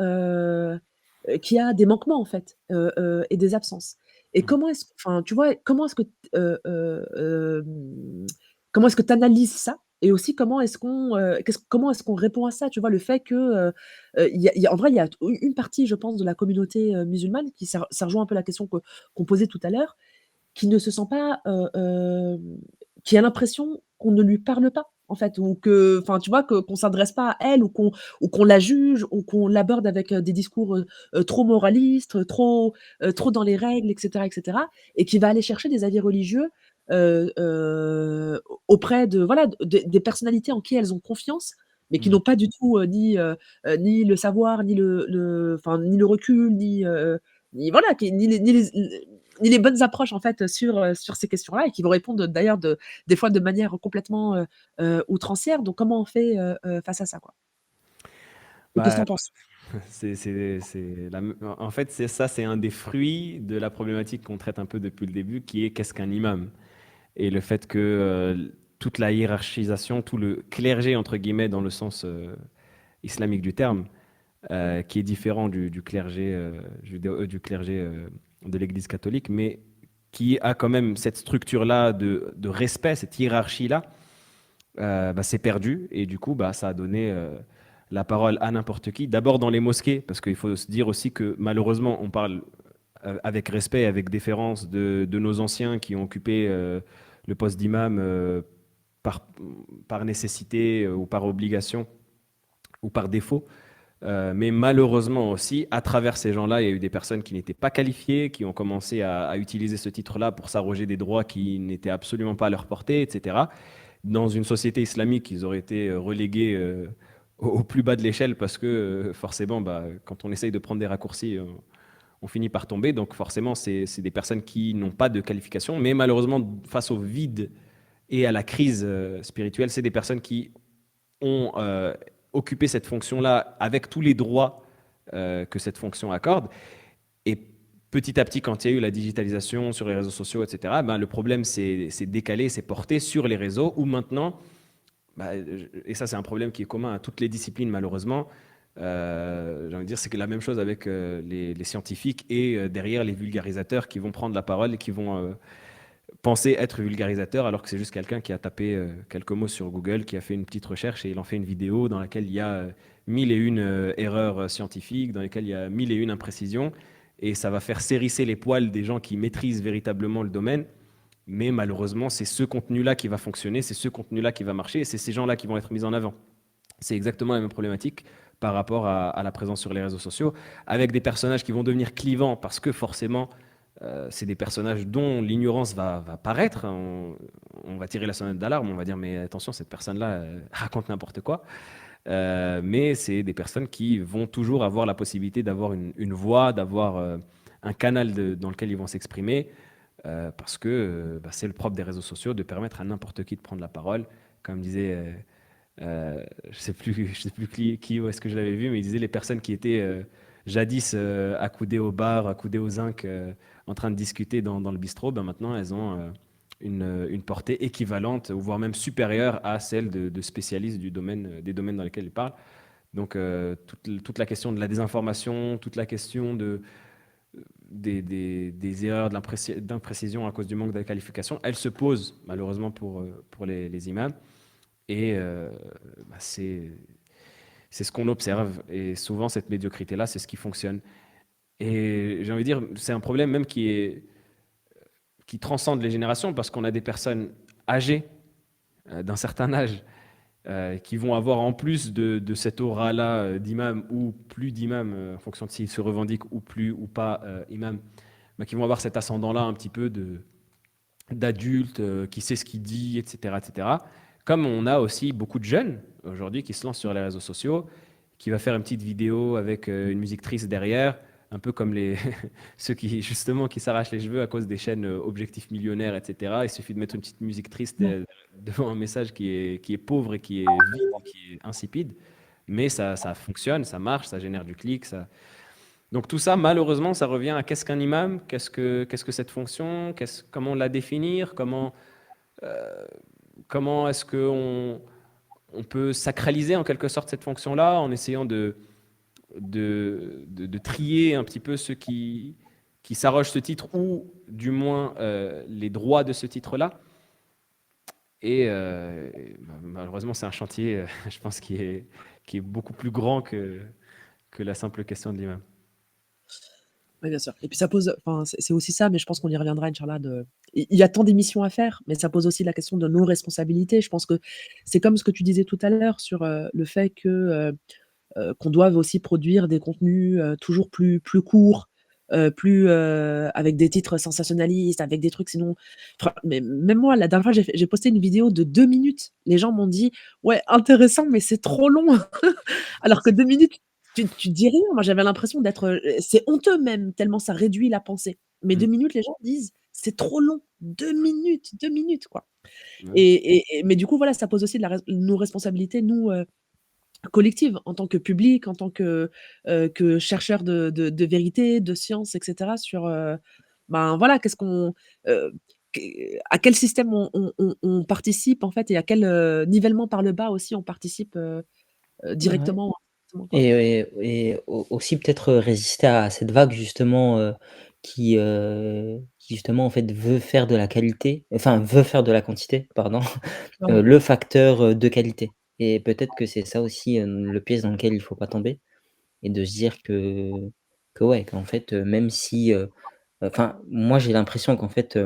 qu'il y a des manquements en fait, et des absences. Et Mhm. comment est-ce enfin, tu vois, comment est-ce que tu analyses ça? Et aussi comment est-ce qu'on répond à ça? Tu vois, le fait que, il y a en vrai, il y a une partie, je pense, de la communauté, musulmane qui ça rejoint un peu la question qu'on posait tout à l'heure, qui ne se sent pas, qui a l'impression qu'on ne lui parle pas, en fait, ou que enfin, tu vois, qu'on s'adresse pas à elle ou qu'on la juge ou qu'on l'aborde avec, des discours, trop moralistes, trop dans les règles et cetera et qui va aller chercher des avis religieux, auprès de voilà, des personnalités en qui elles ont confiance, mais qui Mhm. n'ont pas du tout, ni le savoir, ni le recul, ni voilà, ni les bonnes approches en fait sur ces questions-là et qui vont répondre d'ailleurs des fois de manière complètement outrancière. Donc comment on fait face à ça quoi? Et qu'est-ce que Bah, tu en penses? en fait, c'est ça, c'est un des fruits de la problématique qu'on traite un peu depuis le début, qui est qu'est-ce qu'un imam? Et le fait que toute la hiérarchisation, tout le clergé, entre guillemets, dans le sens islamique du terme, qui est différent du clergé, du clergé de l'Église catholique, mais qui a quand même cette structure-là de respect, cette hiérarchie-là, c'est perdu. Et du coup, ça a donné la parole à n'importe qui. D'abord dans les mosquées, parce qu'il faut se dire aussi que malheureusement, on parle avec respect, avec déférence de nos anciens qui ont occupé le poste d'imam par, par nécessité ou par obligation ou par défaut. Mais malheureusement aussi, à travers ces gens-là, il y a eu des personnes qui n'étaient pas qualifiées, qui ont commencé à utiliser ce titre-là pour s'arroger des droits qui n'étaient absolument pas à leur portée, etc. Dans une société islamique, ils auraient été relégués au plus bas de l'échelle parce que forcément, quand on essaye de prendre des raccourcis, on finit par tomber. Donc forcément, c'est des personnes qui n'ont pas de qualification. Mais malheureusement, face au vide et à la crise spirituelle, c'est des personnes qui ont occupé cette fonction-là avec tous les droits que cette fonction accorde. Et petit à petit, quand il y a eu la digitalisation sur les réseaux sociaux, etc., le problème s'est décalé, s'est porté sur les réseaux où maintenant, bah, et ça, c'est un problème qui est commun à toutes les disciplines, malheureusement. J'ai envie de dire, c'est que la même chose avec les scientifiques et derrière les vulgarisateurs qui vont prendre la parole et qui vont penser être vulgarisateur alors que c'est juste quelqu'un qui a tapé quelques mots sur Google, qui a fait une petite recherche et il en fait une vidéo dans laquelle il y a mille et une erreurs scientifiques, dans lesquelles il y a mille et une imprécisions et ça va faire s'hérisser les poils des gens qui maîtrisent véritablement le domaine. Mais malheureusement, c'est ce contenu-là qui va fonctionner, c'est ce contenu-là qui va marcher et c'est ces gens-là qui vont être mis en avant. C'est exactement la même problématique par rapport à la présence sur les réseaux sociaux, avec des personnages qui vont devenir clivants parce que forcément, c'est des personnages dont l'ignorance va paraître. On va tirer la sonnette d'alarme, on va dire mais attention, cette personne-là raconte n'importe quoi. Mais c'est des personnes qui vont toujours avoir la possibilité d'avoir une voix, d'avoir un canal dans lequel ils vont s'exprimer, parce que bah, c'est le propre des réseaux sociaux de permettre à n'importe qui de prendre la parole. Comme disait je sais plus qui où est-ce que je l'avais vu, mais il disait les personnes qui étaient jadis accoudées au bar, accoudées aux zinc, en train de discuter dans le bistrot, ben maintenant elles ont une portée équivalente, ou voire même supérieure à celle de spécialistes du domaine, des domaines dans lesquels ils parlent. Donc toute la question de la désinformation, toute la question des erreurs d'imprécision à cause du manque de qualification, elle se pose malheureusement pour les imams. Et bah, c'est ce qu'on observe. Et souvent, cette médiocrité-là, c'est ce qui fonctionne. Et j'ai envie de dire, c'est un problème même qui transcende les générations parce qu'on a des personnes âgées, d'un certain âge, qui vont avoir en plus de cette aura-là d'imam ou plus d'imam, en fonction de s'ils se revendiquent ou plus ou pas imam, bah, qui vont avoir cet ascendant-là un petit peu d'adulte qui sait ce qu'il dit, etc., etc. Comme on a aussi beaucoup de jeunes aujourd'hui qui se lancent sur les réseaux sociaux, qui va faire une petite vidéo avec une musique triste derrière, un peu comme ceux qui justement qui s'arrachent les cheveux à cause des chaînes Objectif Millionnaire, etc. Il suffit de mettre une petite musique triste devant un message qui est pauvre et qui est vide, et qui est insipide, mais ça fonctionne, ça marche, ça génère du clic, ça, donc tout ça, malheureusement, ça revient à qu'est-ce qu'un imam, qu'est-ce que cette fonction, comment la définir, comment est-ce qu'on on peut sacraliser en quelque sorte cette fonction-là en essayant de trier un petit peu ceux qui s'arrogent ce titre ou du moins les droits de ce titre-là. Et malheureusement, c'est un chantier, je pense, qui est beaucoup plus grand que la simple question de l'imam. Oui, bien sûr. Et puis ça pose, enfin, c'est aussi ça, mais je pense qu'on y reviendra, Inch'Allah, il y a tant d'émissions à faire, mais ça pose aussi la question de nos responsabilités. Je pense que c'est comme ce que tu disais tout à l'heure sur le fait que qu'on doive aussi produire des contenus toujours plus courts, plus avec des titres sensationnalistes, avec des trucs sinon. Mais même moi, la dernière fois, j'ai posté une vidéo de 2 minutes. Les gens m'ont dit, ouais, intéressant, mais c'est trop long. Alors que 2 minutes, tu dis rien. Moi, j'avais l'impression d'être. C'est honteux même, tellement ça réduit la pensée. Mais deux Mm. minutes, les gens disent, c'est trop long. 2 minutes, quoi. Ouais. Mais du coup, voilà, ça pose aussi nos responsabilités, nous, collectives, en tant que public, en tant que chercheurs de vérité, de science, etc. Sur, ben voilà, qu'est-ce qu'on. À quel système on participe, en fait, et à quel nivellement par le bas aussi on participe Ouais. directement ou indirectement, quoi. Et aussi peut-être résister à cette vague justement, qui justement en fait veut faire de la qualité, enfin veut faire de la quantité, pardon, Clairement. le facteur, de qualité. Et peut-être que c'est ça aussi, le piège dans lequel il faut pas tomber et de se dire que ouais, qu'en fait, même si, enfin moi j'ai l'impression qu'en fait,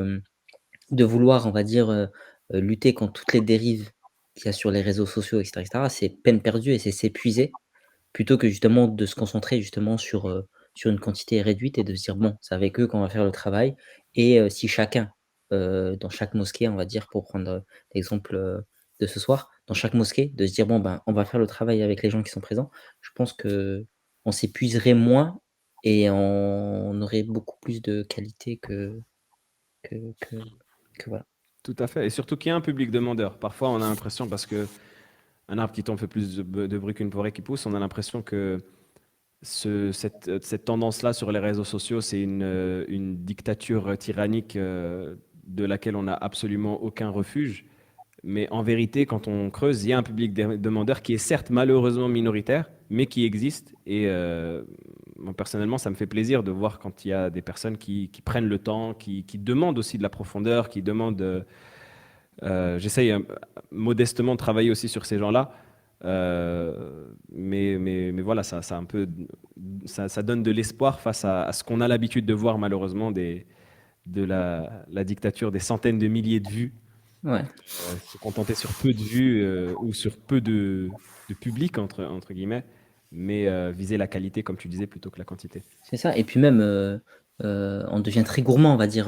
de vouloir on va dire, lutter contre toutes les dérives qu'il y a sur les réseaux sociaux et cetera, c'est peine perdue et c'est s'épuiser. Plutôt que justement de se concentrer justement sur une quantité réduite et de se dire: «Bon, c'est avec eux qu'on va faire le travail» et si chacun, dans chaque mosquée, on va dire pour prendre, l'exemple, de ce soir, dans chaque mosquée, de se dire: «Bon, ben, on va faire le travail avec les gens qui sont présents». Je pense qu'on s'épuiserait moins et on aurait beaucoup plus de qualité que que que voilà. Tout à fait. Et surtout qu'il y a un public demandeur. Parfois, on a l'impression, parce que un arbre qui tombe fait plus de bruit qu'une forêt qui pousse, on a l'impression que cette tendance-là sur les réseaux sociaux, c'est une dictature tyrannique de laquelle on n'a absolument aucun refuge. Mais en vérité, quand on creuse, il y a un public demandeur qui est certes malheureusement minoritaire, mais qui existe. Et moi, personnellement, ça me fait plaisir de voir quand il y a des personnes qui prennent le temps, qui demandent aussi de la profondeur, qui demandent. J'essaye modestement de travailler aussi sur ces gens-là. Mais voilà, ça, un peu, ça donne de l'espoir face à ce qu'on a l'habitude de voir malheureusement de la dictature des centaines de milliers de vues, Ouais, se contenter sur peu de vues ou sur peu de public, entre guillemets, mais viser la qualité, comme tu disais, plutôt que la quantité. c'est ça et puis même, on devient très gourmand, on va dire,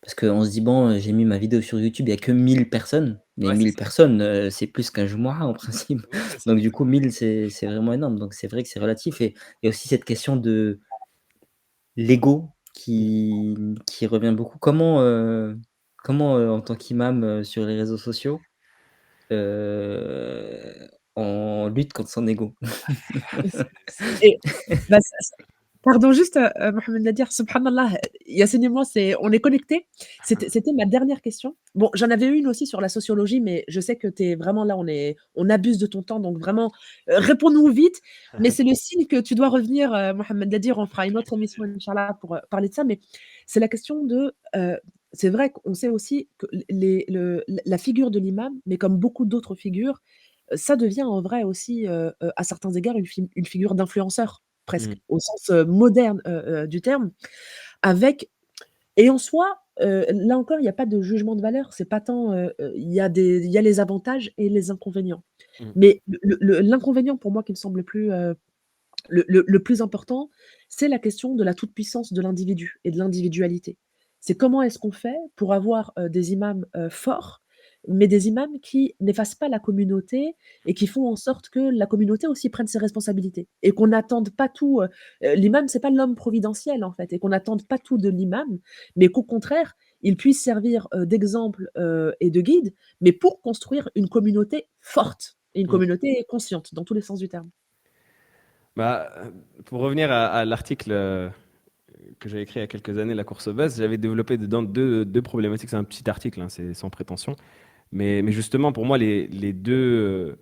parce qu'on se dit: «Bon, j'ai mis ma vidéo sur YouTube, il y a que 1000 personnes», mais Ouais, c'est 1000 ça. personnes, c'est plus qu'un mois en principe. Oui, c'est ça. Donc du coup 1000 c'est vraiment énorme, donc c'est vrai que c'est relatif et il y a aussi cette question de l'ego qui revient beaucoup. Comment, en tant qu'imam, sur les réseaux sociaux, on lutte contre son ego? Et bah, pardon, juste, Mohamed Nadir, subhanallah, Yacine et moi, on est connectés. C'était ma dernière question. Bon, j'en avais une aussi sur la sociologie, mais je sais que tu es vraiment là, on abuse de ton temps, donc vraiment, réponds-nous vite. Mais c'est le signe que tu dois revenir, Mohamed Nadir, on fera une autre émission, Inch'Allah, pour parler de ça. Mais c'est la question c'est vrai qu'on sait aussi que la figure de l'imam, mais comme beaucoup d'autres figures, ça devient en vrai aussi, à certains égards, une figure d'influenceur presque, Mm. au sens, moderne, du terme, avec et en soi, là encore, il y a pas de jugement de valeur, c'est pas tant, il y a les avantages et les inconvénients. Mm. Mais l'inconvénient pour moi qui me semble le plus important, c'est la question de la toute-puissance de l'individu et de l'individualité. C'est comment est-ce qu'on fait pour avoir, des imams, forts, mais des imams qui n'effacent pas la communauté et qui font en sorte que la communauté aussi prenne ses responsabilités et qu'on n'attende pas tout, l'imam, c'est pas l'homme providentiel, en fait et qu'on n'attende pas tout de l'imam, mais qu'au contraire, il puisse servir, d'exemple, et de guide, mais pour construire une communauté forte et une Mm. communauté consciente dans tous les sens du terme. Bah, pour revenir à l'article que j'ai écrit il y a quelques années, La course au buzz, j'avais développé dedans deux problématiques. C'est un petit article, hein, c'est sans prétention. Mais justement, pour moi, les deux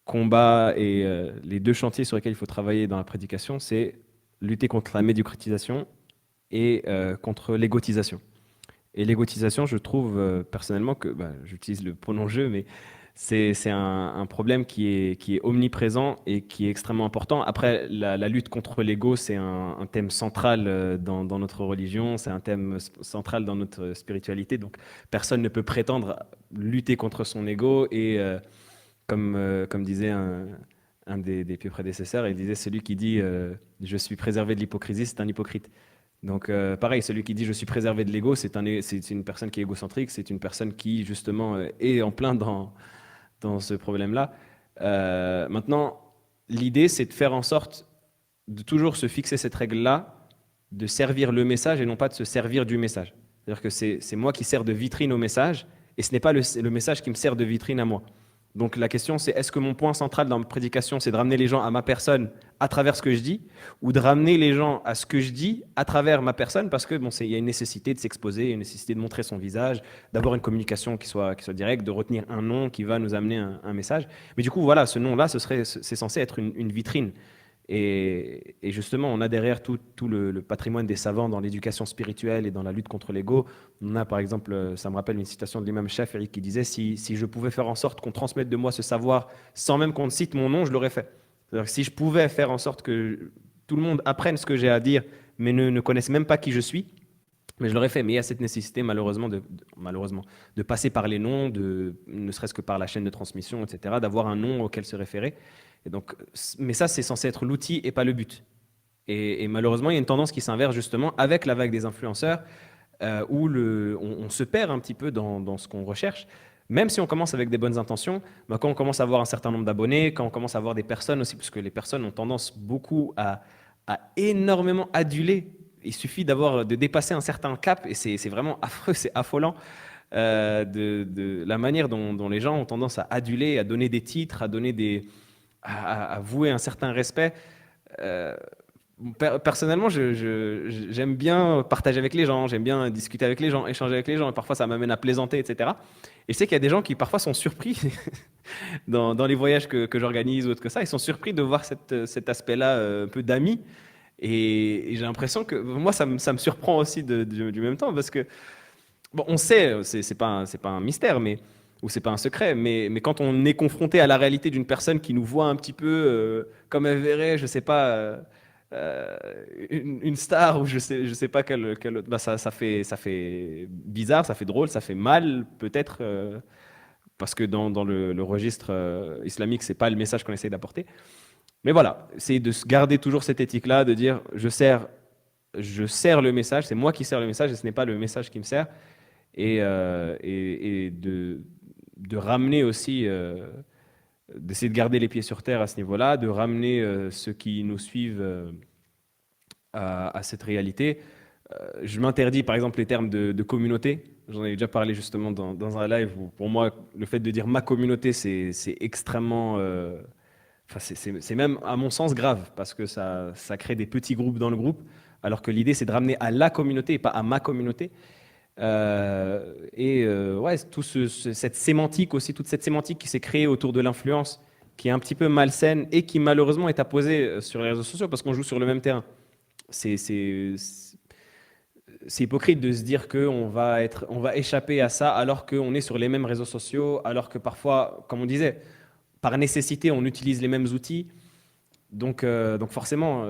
combats et les deux chantiers sur lesquels il faut travailler dans la prédication, c'est lutter contre la médiocritisation et contre l'égotisation. Et l'égotisation, je trouve personnellement que, bah, j'utilise le pronom je, mais c'est un problème qui est omniprésent et qui est extrêmement important. Après, la lutte contre l'ego, c'est un thème central dans notre religion, c'est un thème central dans notre spiritualité. Donc, personne ne peut prétendre lutter contre son ego. Et comme disait un des pieux prédécesseurs, il disait celui qui dit je suis préservé de l'hypocrisie, c'est un hypocrite. Donc, pareil, celui qui dit je suis préservé de l'ego, c'est une personne qui est égocentrique, c'est une personne qui, justement, est en plein dans ce problème-là. Maintenant, l'idée, c'est de faire en sorte de toujours se fixer cette règle-là, de servir le message et non pas de se servir du message. C'est-à-dire que c'est moi qui sers de vitrine au message et ce n'est pas le message qui me sert de vitrine à moi. Donc la question, c'est est-ce que mon point central dans ma prédication, c'est de ramener les gens à ma personne à travers ce que je dis, ou de ramener les gens à ce que je dis à travers ma personne, parce que bon, il y a une nécessité de s'exposer, il y a une nécessité de montrer son visage, d'avoir une communication qui soit directe, de retenir un nom qui va nous amener un message. Mais du coup, voilà, ce nom-là, c'est censé être une vitrine. Et justement, on a derrière tout le patrimoine des savants dans l'éducation spirituelle et dans la lutte contre l'ego. On a par exemple, ça me rappelle une citation de l'imam Shafi'i qui disait si je pouvais faire en sorte qu'on transmette de moi ce savoir sans même qu'on cite mon nom, je l'aurais fait. C'est-à-dire que si je pouvais faire en sorte que tout le monde apprenne ce que j'ai à dire, mais ne connaisse même pas qui je suis, mais je l'aurais fait. Mais il y a cette nécessité, malheureusement, malheureusement, de passer par les noms, ne serait-ce que par la chaîne de transmission, etc., d'avoir un nom auquel se référer. Et donc, mais ça, c'est censé être l'outil et pas le but. Et malheureusement, il y a une tendance qui s'inverse justement avec la vague des influenceurs, où on se perd un petit peu dans ce qu'on recherche. Même si on commence avec des bonnes intentions, bah, quand on commence à avoir un certain nombre d'abonnés, quand on commence à avoir des personnes aussi, parce que les personnes ont tendance beaucoup à énormément aduler. Il suffit de dépasser un certain cap, et c'est vraiment affreux, c'est affolant, de la manière dont les gens ont tendance à aduler, à donner des titres, à donner à vouer un certain respect. Euh, Personnellement, j'aime bien partager avec les gens, j'aime bien discuter avec les gens, échanger avec les gens, et parfois ça m'amène à plaisanter, etc. Et je sais qu'il y a des gens qui parfois sont surpris dans les voyages que j'organise ou autre que ça, ils sont surpris de voir cet aspect-là un peu d'amis. Et j'ai l'impression que moi, ça me surprend aussi du même temps, parce que, bon, on sait, c'est pas un mystère, ou c'est pas un secret, mais quand on est confronté à la réalité d'une personne qui nous voit un petit peu comme elle verrait, je sais pas, euh, une star, ou je sais pas quelle autre, bah, ça fait bizarre, ça fait drôle, ça fait mal, peut-être, parce que dans le registre islamique, c'est pas le message qu'on essaie d'apporter. Mais voilà, c'est de se garder toujours cette éthique-là, de dire je sers le message, c'est moi qui sers le message et ce n'est pas le message qui me sert. Et de ramener aussi, d'essayer de garder les pieds sur terre à ce niveau-là, de ramener ceux qui nous suivent à cette réalité. Je m'interdis par exemple les termes de communauté. J'en ai déjà parlé justement dans un live où pour moi, le fait de dire ma communauté, c'est extrêmement. Enfin, c'est même, à mon sens, grave, parce que ça crée des petits groupes dans le groupe, alors que l'idée, c'est de ramener à la communauté et pas à ma communauté. Ouais, cette sémantique aussi, toute cette sémantique qui s'est créée autour de l'influence, qui est un petit peu malsaine et qui malheureusement est apposée sur les réseaux sociaux parce qu'on joue sur le même terrain. C'est c'est- c'est hypocrite de se dire on va échapper à ça alors qu'on est sur les mêmes réseaux sociaux, alors que parfois, comme on disait, par nécessité, on utilise les mêmes outils. Donc forcément,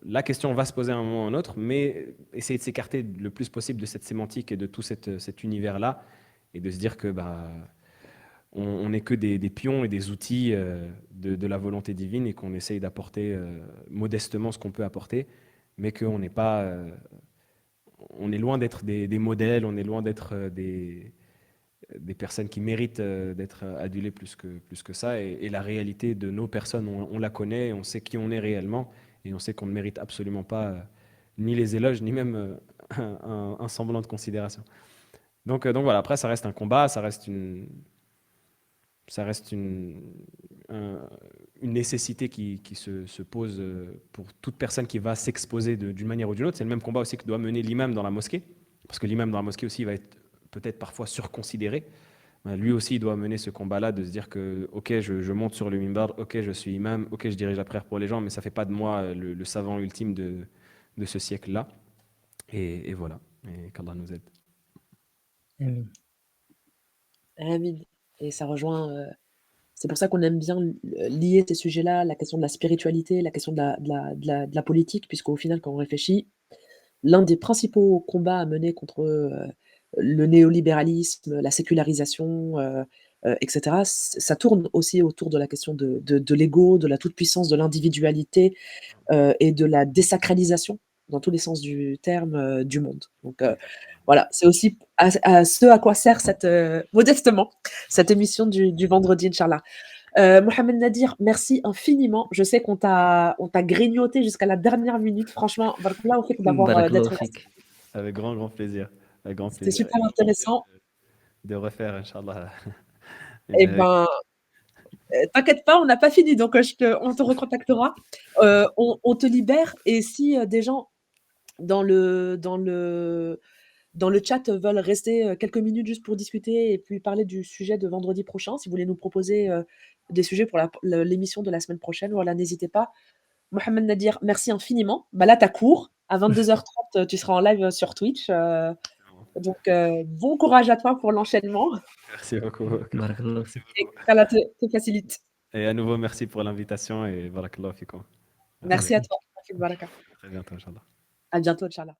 la question va se poser à un moment ou à un autre, mais essayer de s'écarter le plus possible de cette sémantique et de tout cet univers-là, et de se dire que bah, on n'est que des pions et des outils de la volonté divine, et qu'on essaye d'apporter modestement ce qu'on peut apporter, mais qu'on n'est pas, on est loin d'être des modèles, on est loin d'être des personnes qui méritent d'être adulées plus que ça. Et la réalité de nos personnes, on la connaît, on sait qui on est réellement, et on sait qu'on ne mérite absolument pas ni les éloges, ni même un semblant de considération. Donc voilà, après, ça reste un combat, ça reste un- une nécessité qui se pose pour toute personne qui va s'exposer d'une manière ou d'une autre. C'est le même combat aussi que doit mener l'imam dans la mosquée, parce que l'imam dans la mosquée aussi va être peut-être parfois surconsidéré. Lui aussi, il doit mener ce combat-là, de se dire que, ok, je monte sur le minbar, ok, je suis imam, ok, je dirige la prière pour les gens, mais ça ne fait pas de moi le savant ultime de ce siècle-là. Et voilà, et qu'Allah nous aide. Amin. Amin. Et ça rejoint, c'est pour ça qu'on aime bien lier ces sujets-là, la question de la spiritualité, la question de la politique, puisqu'au final, quand on réfléchit, l'un des principaux combats à mener contre le néolibéralisme, la sécularisation, etc., ça tourne aussi autour de la question de l'ego, de la toute-puissance de l'individualité et de la désacralisation, dans tous les sens du terme, du monde. Donc voilà, c'est aussi à ce à quoi sert modestement, cette émission du vendredi, Inch'Allah. Mohamed Nadir, merci infiniment. Je sais qu'on t'a grignoté jusqu'à la dernière minute. Franchement, là, au fait Barakallahu d'être fik. Avec grand, grand plaisir. Avec grand c'était plaisir. super Et au plaisir intéressant. de refaire, Inch'Allah. Eh ben, t'inquiète pas, on n'a pas fini, donc on te recontactera. On te libère et si des gens dans le chat veulent rester quelques minutes juste pour discuter et puis parler du sujet de vendredi prochain, si vous voulez nous proposer des sujets pour l'émission de la semaine prochaine, voilà, n'hésitez pas. Mohamed Nadir, merci infiniment. Bah là, tu as cours. À 22h30, tu seras en live sur Twitch. Donc, bon courage à toi pour l'enchaînement Merci beaucoup. Barakallahu Merci fik. et beaucoup. qu'Allah te facilite. Et à nouveau, merci pour l'invitation et barakallahu fikum. Merci à Merci. toi. Rafik Baraka. À très bientôt, Inch'Allah. À bientôt, Inch'Allah.